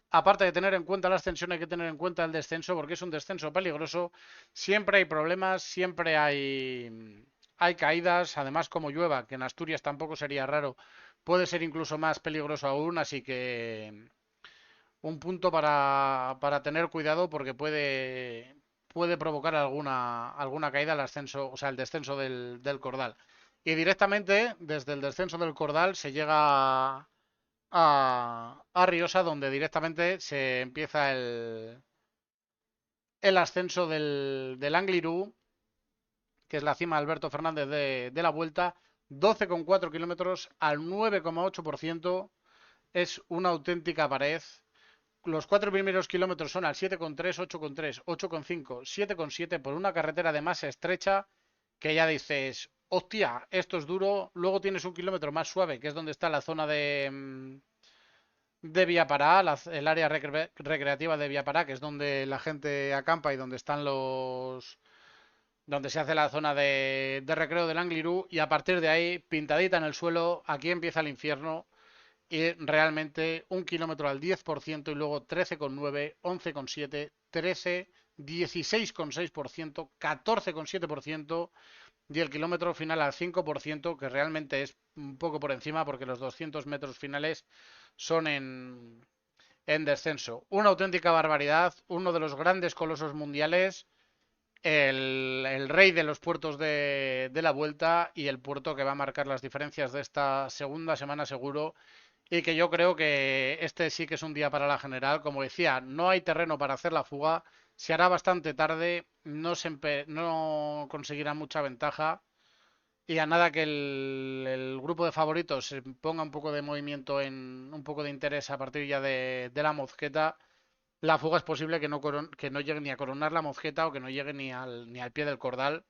aparte de tener en cuenta la ascensión, hay que tener en cuenta el descenso, porque es un descenso peligroso. Siempre hay problemas, siempre hay caídas. Además, como llueva, que en Asturias tampoco sería raro, puede ser incluso más peligroso aún. Así que un punto para tener cuidado, porque puede provocar alguna caída el ascenso, o sea, el descenso del Cordal. Y directamente, desde el descenso del Cordal, se llega a Riosa, donde directamente se empieza el ascenso del Angliru, que es la cima de Alberto Fernández de la Vuelta, 12,4 kilómetros al 9,8%. Es una auténtica pared. Los 4 primeros kilómetros son al 7,3, 8,3, 8,5, 7,7 por una carretera de más estrecha que ya dices, hostia, esto es duro. Luego tienes un kilómetro más suave, que es donde está la zona de Viapará, el área recreativa de Viapará, que es donde la gente acampa y donde están donde se hace la zona de recreo del Angliru, y a partir de ahí, pintadita en el suelo, aquí empieza el infierno, y realmente un kilómetro al 10% y luego 13,9, 11,7, 13, 16,6%, 14,7% y el kilómetro final al 5%, que realmente es un poco por encima porque los 200 metros finales son en descenso. Una auténtica barbaridad, uno de los grandes colosos mundiales, el rey de los puertos de la Vuelta y el puerto que va a marcar las diferencias de esta segunda semana seguro, y que yo creo que este sí que es un día para la general. Como decía, no hay terreno para hacer la fuga, se hará bastante tarde, no conseguirá mucha ventaja y a nada que el grupo de favoritos se ponga un poco de movimiento, en un poco de interés a partir ya de la Mozqueta, la fuga es posible que no llegue ni a coronar la Mozqueta o que no llegue ni al pie del Cordal.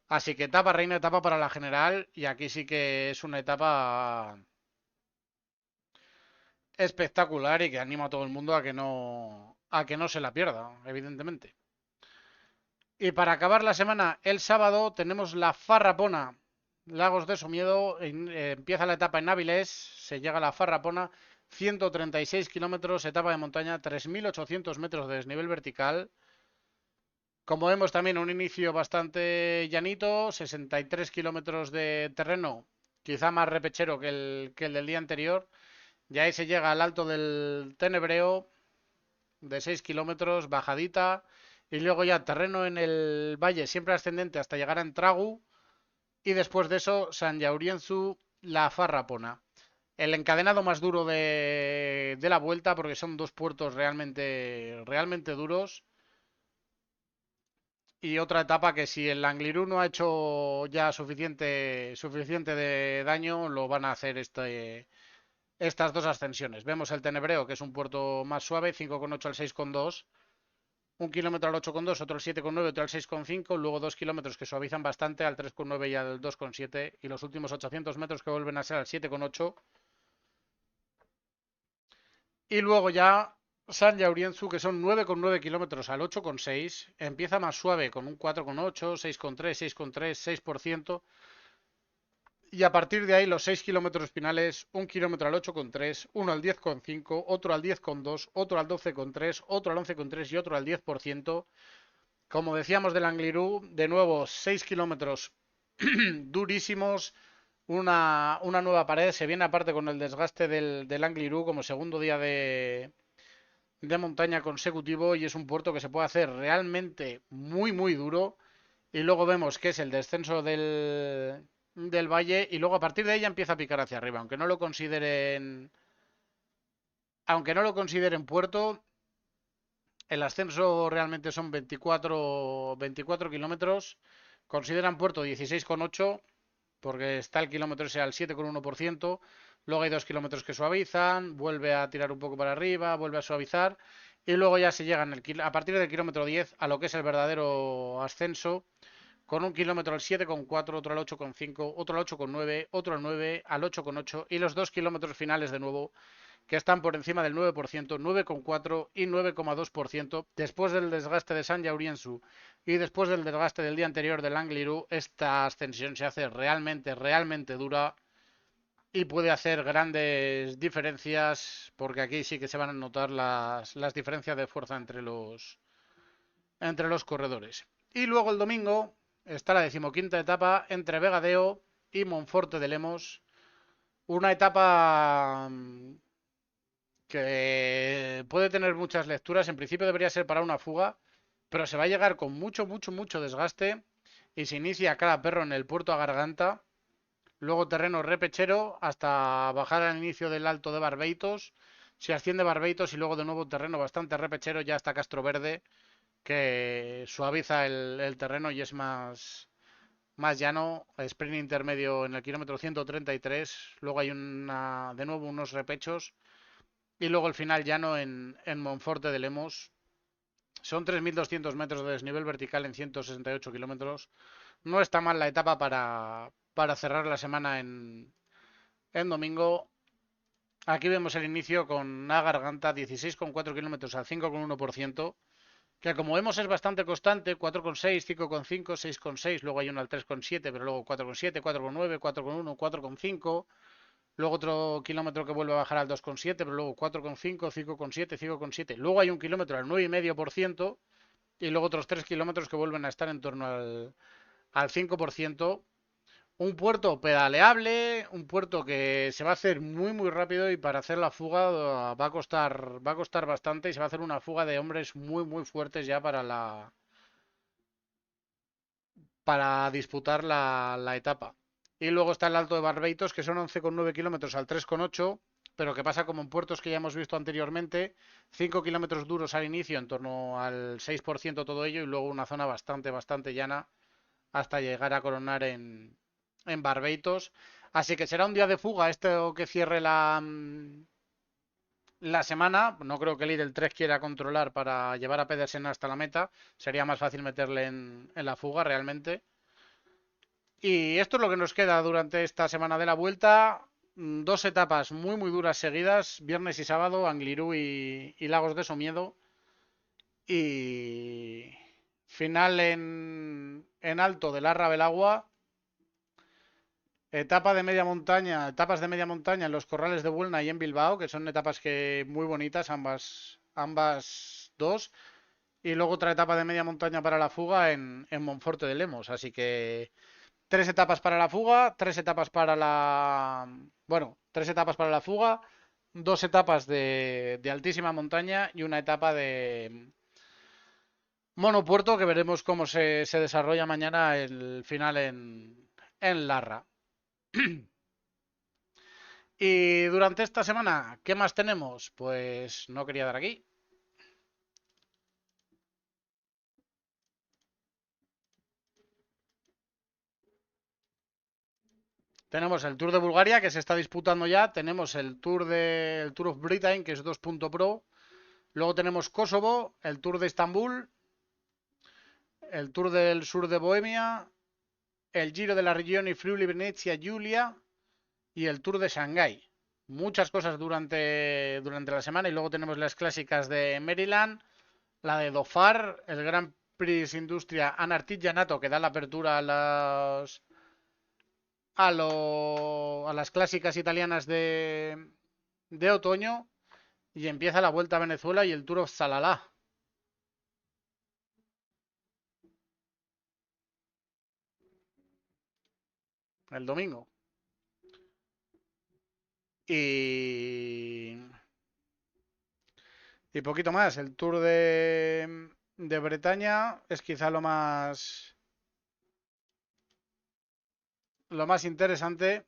Así que etapa reina, etapa para la general, y aquí sí que es una etapa espectacular y que anima a todo el mundo a que no se la pierda, evidentemente. Y para acabar la semana, el sábado tenemos la Farrapona, Lagos de Somiedo. Empieza la etapa en Áviles, se llega a la Farrapona, 136 kilómetros, etapa de montaña, 3.800 metros de desnivel vertical. Como vemos también un inicio bastante llanito, 63 kilómetros de terreno, quizá más repechero que el del día anterior. Y ahí se llega al alto del Tenebreo, de 6 kilómetros, bajadita, y luego ya terreno en el valle, siempre ascendente hasta llegar a Entragu, y después de eso San Jaurienzu, la Farrapona. El encadenado más duro de la Vuelta, porque son dos puertos realmente duros. Y otra etapa que si el Angliru no ha hecho ya suficiente de daño, lo van a hacer estas dos ascensiones. Vemos el Tenebreo, que es un puerto más suave, 5,8 al 6,2. Un kilómetro al 8,2, otro al 7,9, otro al 6,5, luego 2 kilómetros que suavizan bastante al 3,9 y al 2,7, y los últimos 800 metros que vuelven a ser al 7,8. Y luego ya San Jaurienzu, que son 9,9 kilómetros al 8,6, empieza más suave con un 4,8, 6,3, 6,3, 6%. Y a partir de ahí los 6 kilómetros finales, un kilómetro al 8,3, uno al 10,5, otro al 10,2, otro al 12,3, otro al 11,3 y otro al 10%. Como decíamos del Angliru, de nuevo 6 kilómetros durísimos, una nueva pared. Se viene aparte con el desgaste del Angliru como segundo día de montaña consecutivo, y es un puerto que se puede hacer realmente muy, muy duro. Y luego vemos que es el descenso del valle, y luego a partir de ahí ya empieza a picar hacia arriba, aunque no lo consideren puerto. El ascenso realmente son 24 kilómetros. Consideran puerto 16,8 porque está el kilómetro ese al 7,1%. Luego hay 2 kilómetros que suavizan, vuelve a tirar un poco para arriba, vuelve a suavizar. Y luego ya se llegan a partir del kilómetro 10 a lo que es el verdadero ascenso, con un kilómetro al 7,4, otro al 8,5, otro al 8,9, otro al 9, al 8,8 y los 2 kilómetros finales de nuevo que están por encima del 9%, 9,4 y 9,2%. Después del desgaste de San Jauriensu y después del desgaste del día anterior del Angliru, esta ascensión se hace realmente, realmente dura y puede hacer grandes diferencias, porque aquí sí que se van a notar las diferencias de fuerza entre los corredores. Y luego el domingo está la 15ª etapa entre Vegadeo y Monforte de Lemos. Una etapa que puede tener muchas lecturas. En principio debería ser para una fuga, pero se va a llegar con mucho, mucho, mucho desgaste y se inicia cada perro en el puerto a Garganta. Luego terreno repechero hasta bajar al inicio del Alto de Barbeitos. Se asciende Barbeitos y luego de nuevo terreno bastante repechero ya hasta Castro Verde, que suaviza el terreno y es más llano. Sprint intermedio en el kilómetro 133. Luego hay de nuevo unos repechos. Y luego el final llano en Monforte de Lemos. Son 3.200 metros de desnivel vertical en 168 kilómetros. No está mal la etapa para cerrar la semana en domingo. Aquí vemos el inicio con una Garganta 16,4 kilómetros al 5,1%, que como vemos es bastante constante, 4,6, 5,5, 6,6, luego hay uno al 3,7, pero luego 4,7, 4,9, 4,1, 4,5, luego otro kilómetro que vuelve a bajar al 2,7, pero luego 4,5, 5,7, 5,7, luego hay un kilómetro al 9,5% y luego otros 3 kilómetros que vuelven a estar en torno al 5%. Un puerto pedaleable, un puerto que se va a hacer muy muy rápido y para hacer la fuga va a costar bastante y se va a hacer una fuga de hombres muy muy fuertes ya para disputar la etapa. Y luego está el Alto de Barbeitos, que son 11,9 kilómetros al 3,8, pero que pasa como en puertos que ya hemos visto anteriormente, 5 kilómetros duros al inicio, en torno al 6% todo ello, y luego una zona bastante, bastante llana hasta llegar a coronar en Barbeitos. Así que será un día de fuga esto que cierre la semana. No creo que el Lidl 3 quiera controlar para llevar a Pedersen hasta la meta. Sería más fácil meterle en la fuga realmente. Y esto es lo que nos queda durante esta semana de la vuelta. Dos etapas muy muy duras seguidas, viernes y sábado, Angliru y Lagos de Somiedo. Y final en Alto del Arra del Agua. Etapas de media montaña en los Corrales de Buelna y en Bilbao, que son etapas muy bonitas, ambas dos. Y luego otra etapa de media montaña para la fuga en Monforte de Lemos. Así que 3 etapas para la fuga, 3 etapas para bueno, 3 etapas para la fuga, 2 etapas de altísima montaña y una etapa de monopuerto que veremos cómo se desarrolla mañana el final en Larra. Y durante esta semana, ¿qué más tenemos? Pues no quería dar aquí. Tenemos el Tour de Bulgaria que se está disputando ya. Tenemos el Tour of Britain, que es 2.pro. Luego tenemos Kosovo, el Tour de Estambul, el Tour del Sur de Bohemia, el Giro de la Regione Friuli Venezia Giulia y el Tour de Shanghái. Muchas cosas durante la semana y luego tenemos las clásicas de Maryland, la de Dofar, el Gran Prix Industria Anartigianato que da la apertura a las clásicas italianas de otoño y empieza la Vuelta a Venezuela y el Tour of Salalá. El domingo. Y poquito más. El Tour de Bretaña es quizá lo más interesante.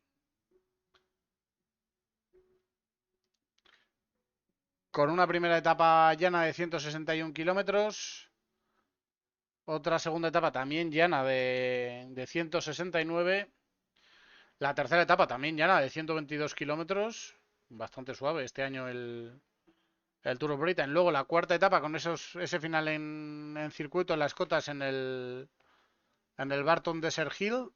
Con una primera etapa llana de 161 kilómetros. Otra segunda etapa también llana de 169. La tercera etapa también llana de 122 kilómetros. Bastante suave este año el Tour of Britain. Luego la cuarta etapa con ese final en circuito en las cotas en en el Barton Desert Hill,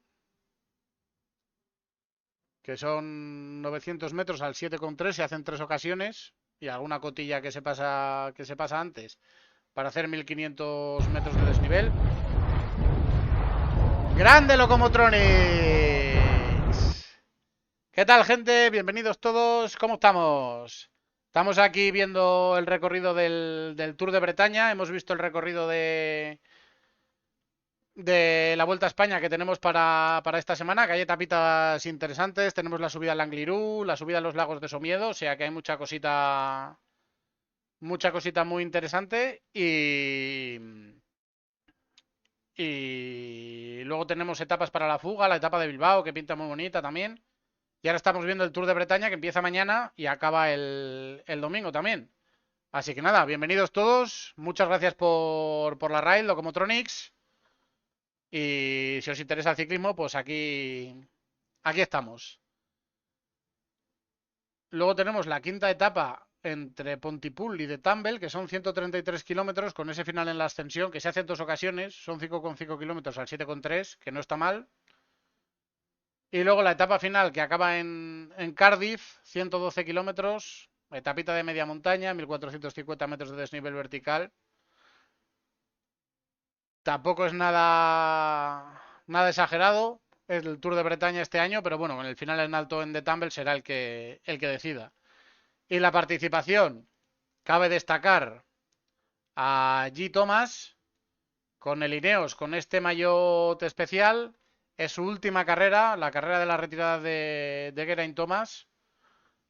que son 900 metros al 7,3, se hacen 3 ocasiones y alguna cotilla que se pasa antes para hacer 1500 metros de desnivel. ¡Grande Locomotronics! ¿Qué tal, gente? Bienvenidos todos. ¿Cómo estamos? Estamos aquí viendo el recorrido del Tour de Bretaña. Hemos visto el recorrido de la Vuelta a España que tenemos para esta semana, que hay etapitas interesantes. Tenemos la subida al Angliru, la subida a los lagos de Somiedo, o sea que hay mucha cosita muy interesante. Y luego tenemos etapas para la fuga, la etapa de Bilbao, que pinta muy bonita también. Y ahora estamos viendo el Tour de Bretaña, que empieza mañana y acaba el domingo también. Así que nada, bienvenidos todos. Muchas gracias por la raid, Locomotronics. Y si os interesa el ciclismo, pues aquí estamos. Luego tenemos la quinta etapa entre Pontypool y de Tumble, que son 133 kilómetros, con ese final en la ascensión, que se hace en 2 ocasiones, son 5,5 kilómetros al 7,3, que no está mal. Y luego la etapa final, que acaba en Cardiff, 112 kilómetros, etapita de media montaña, 1450 metros de desnivel vertical. Tampoco es nada exagerado el Tour de Bretaña este año, pero bueno, en el final en alto en The Tumble será el que decida. Y la participación, cabe destacar a G. Thomas con el Ineos, con este maillot especial. Es su última carrera, la carrera de la retirada de Geraint Thomas.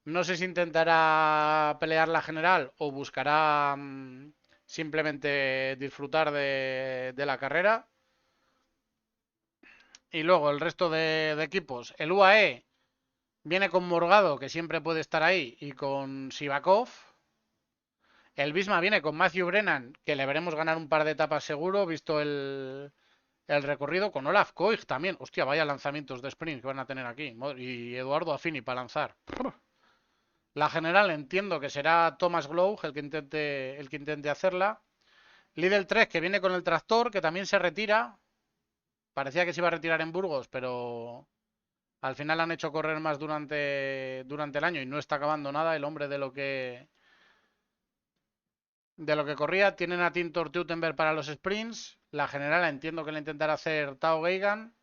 No sé si intentará pelear la general o buscará simplemente disfrutar de la carrera. Y luego el resto de equipos. El UAE viene con Morgado, que siempre puede estar ahí, y con Sivakov. El Visma viene con Matthew Brennan, que le veremos ganar un par de etapas seguro, visto el recorrido. Con Olaf Koig también. Hostia, vaya lanzamientos de sprint que van a tener aquí. Y Eduardo Affini para lanzar. La general entiendo que será Thomas Glow el que intente hacerla. Lidl 3, que viene con el tractor, que también se retira. Parecía que se iba a retirar en Burgos, pero al final han hecho correr más durante el año y no está acabando nada el hombre de lo que corría. Tienen a Tim Tortutenberg para los sprints. La general entiendo que le intentará hacer Tao Geigan.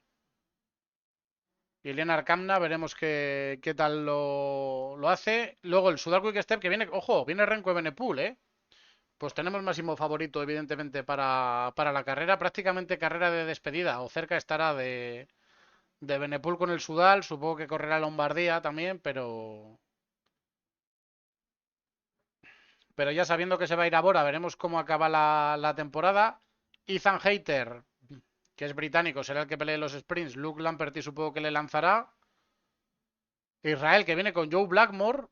Y Lennart Kamna, veremos qué tal lo hace. Luego el Sudal Quick Step que viene, ojo, viene Renko Evenepoel, ¿eh? Pues tenemos máximo favorito, evidentemente, para la carrera. Prácticamente carrera de despedida, o cerca estará de Evenepoel con el Sudal. Supongo que correrá Lombardía también, pero ya sabiendo que se va a ir a Bora, veremos cómo acaba la temporada. Ethan Hayter, que es británico, será el que pelee los sprints. Luke Lamperty supongo que le lanzará. Israel, que viene con Joe Blackmore,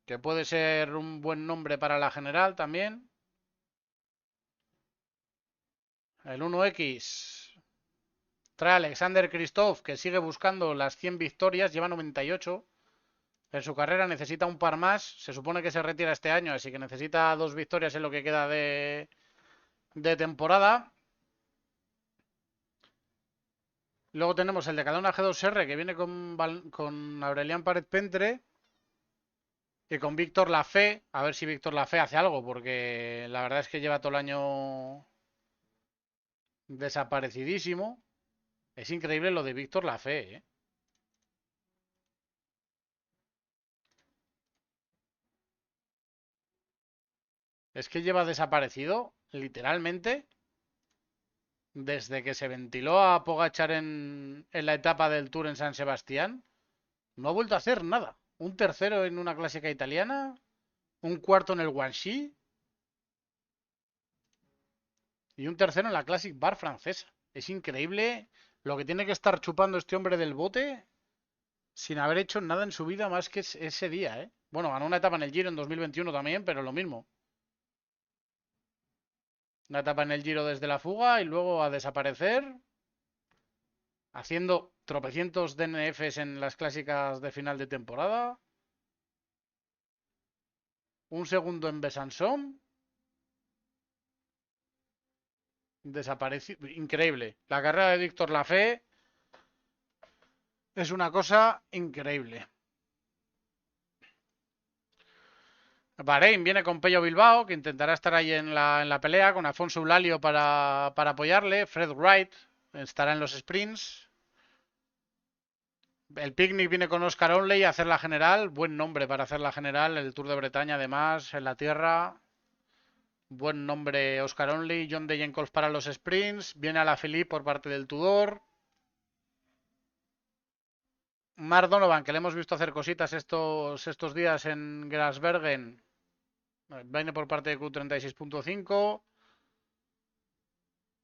que puede ser un buen nombre para la general también. El 1X trae Alexander Kristoff, que sigue buscando las 100 victorias, lleva 98. En su carrera necesita un par más. Se supone que se retira este año, así que necesita 2 victorias en lo que queda de temporada. Luego tenemos el de Cadona G2R, que viene con Aurelian Paret Pentre y con Víctor Lafay. A ver si Víctor Lafay hace algo, porque la verdad es que lleva todo el año desaparecidísimo. Es increíble lo de Víctor Lafay, ¿eh? Es que lleva desaparecido, literalmente, desde que se ventiló a Pogachar en la etapa del Tour en San Sebastián. No ha vuelto a hacer nada. Un tercero en una clásica italiana, un cuarto en el Guangxi y un tercero en la Classic Bar francesa. Es increíble lo que tiene que estar chupando este hombre del bote sin haber hecho nada en su vida más que ese día, ¿eh? Bueno, ganó una etapa en el Giro en 2021 también, pero lo mismo. Una etapa en el Giro desde la fuga y luego a desaparecer, haciendo tropecientos DNFs en las clásicas de final de temporada. Un segundo en Besançon. Desaparecido. Increíble. La carrera de Víctor Lafay es una cosa increíble. Bahrein viene con Pello Bilbao, que intentará estar ahí en la pelea, con Alfonso Eulalio para apoyarle. Fred Wright estará en los sprints. El Picnic viene con Oscar Onley a hacer la general. Buen nombre para hacer la general. El Tour de Bretaña, además, en la tierra. Buen nombre, Oscar Onley. John Degenkolb para los sprints. Viene a la Philippe por parte del Tudor. Mark Donovan, que le hemos visto hacer cositas estos días en Grasbergen. Viene por parte de Q36.5.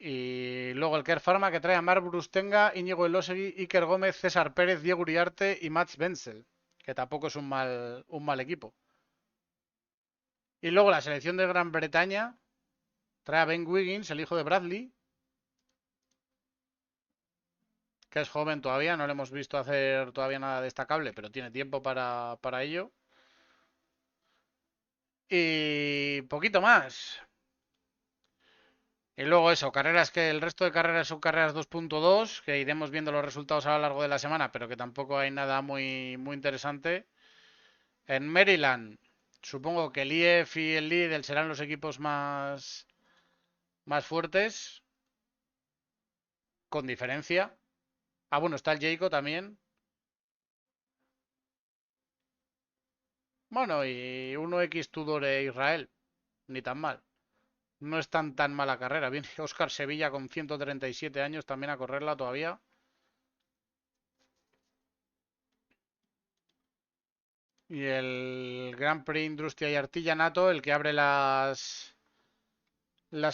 Y luego el Kerr Pharma, que trae a Marc Brustenga, Íñigo Elosegui, Iker Gómez, César Pérez, Diego Uriarte y Mats Wenzel, que tampoco es un mal equipo. Y luego la selección de Gran Bretaña trae a Ben Wiggins, el hijo de Bradley, que es joven todavía, no le hemos visto hacer todavía nada destacable, pero tiene tiempo para ello. Y poquito más. Y luego eso, carreras que el resto de carreras son carreras 2.2, que iremos viendo los resultados a lo largo de la semana, pero que tampoco hay nada muy interesante. En Maryland, supongo que el IF y el Lidl serán los equipos más fuertes, con diferencia. Ah, bueno, está el Jayco también. Bueno, y 1X Tudor e Israel, ni tan mal. No es tan mala carrera. Viene Oscar Sevilla con 137 años también a correrla todavía. Y el Grand Prix Industria y Artilla Nato, el que abre las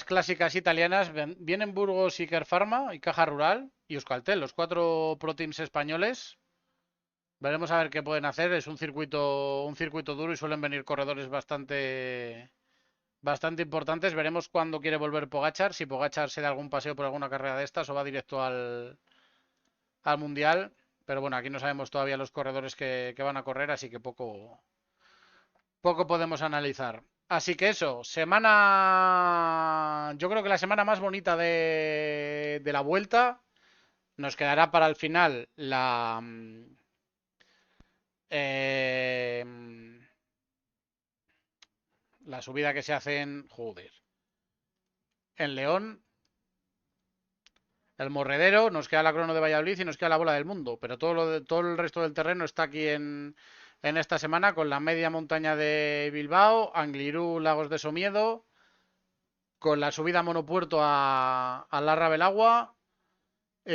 clásicas italianas. Vienen Burgos, Iker Pharma y Caja Rural y Euskaltel, los 4 Pro Teams españoles. Veremos a ver qué pueden hacer. Es un circuito duro y suelen venir corredores bastante importantes. Veremos cuándo quiere volver Pogačar. Si Pogačar se da algún paseo por alguna carrera de estas o va directo al Mundial. Pero bueno, aquí no sabemos todavía los corredores que van a correr, así que poco podemos analizar. Así que eso, yo creo que la semana más bonita de la vuelta. Nos quedará para el final eh, la subida que se hace en León, el Morredero, nos queda la crono de Valladolid y nos queda la bola del mundo, pero todo el resto del terreno está aquí en esta semana con la media montaña de Bilbao, Anglirú, Lagos de Somiedo, con la subida a Monopuerto a Larra Belagua,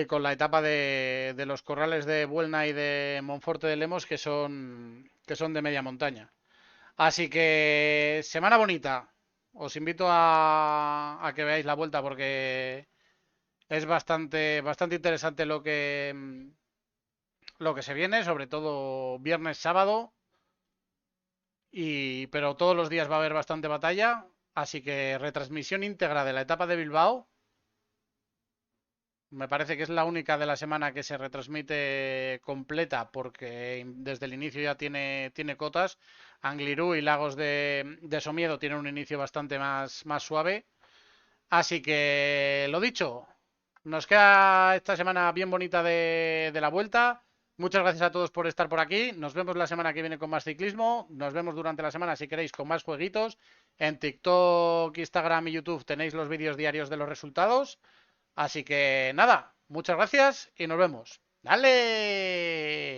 con la etapa de los corrales de Buelna y de Monforte de Lemos que son de media montaña. Así que semana bonita. Os invito a que veáis la vuelta porque es bastante interesante lo que se viene, sobre todo viernes, sábado. Pero todos los días va a haber bastante batalla. Así que retransmisión íntegra de la etapa de Bilbao. Me parece que es la única de la semana que se retransmite completa porque desde el inicio ya tiene cotas. Anglirú y Lagos de Somiedo tienen un inicio bastante más suave. Así que lo dicho, nos queda esta semana bien bonita de la vuelta. Muchas gracias a todos por estar por aquí. Nos vemos la semana que viene con más ciclismo. Nos vemos durante la semana si queréis con más jueguitos. En TikTok, Instagram y YouTube tenéis los vídeos diarios de los resultados. Así que nada, muchas gracias y nos vemos. ¡Dale!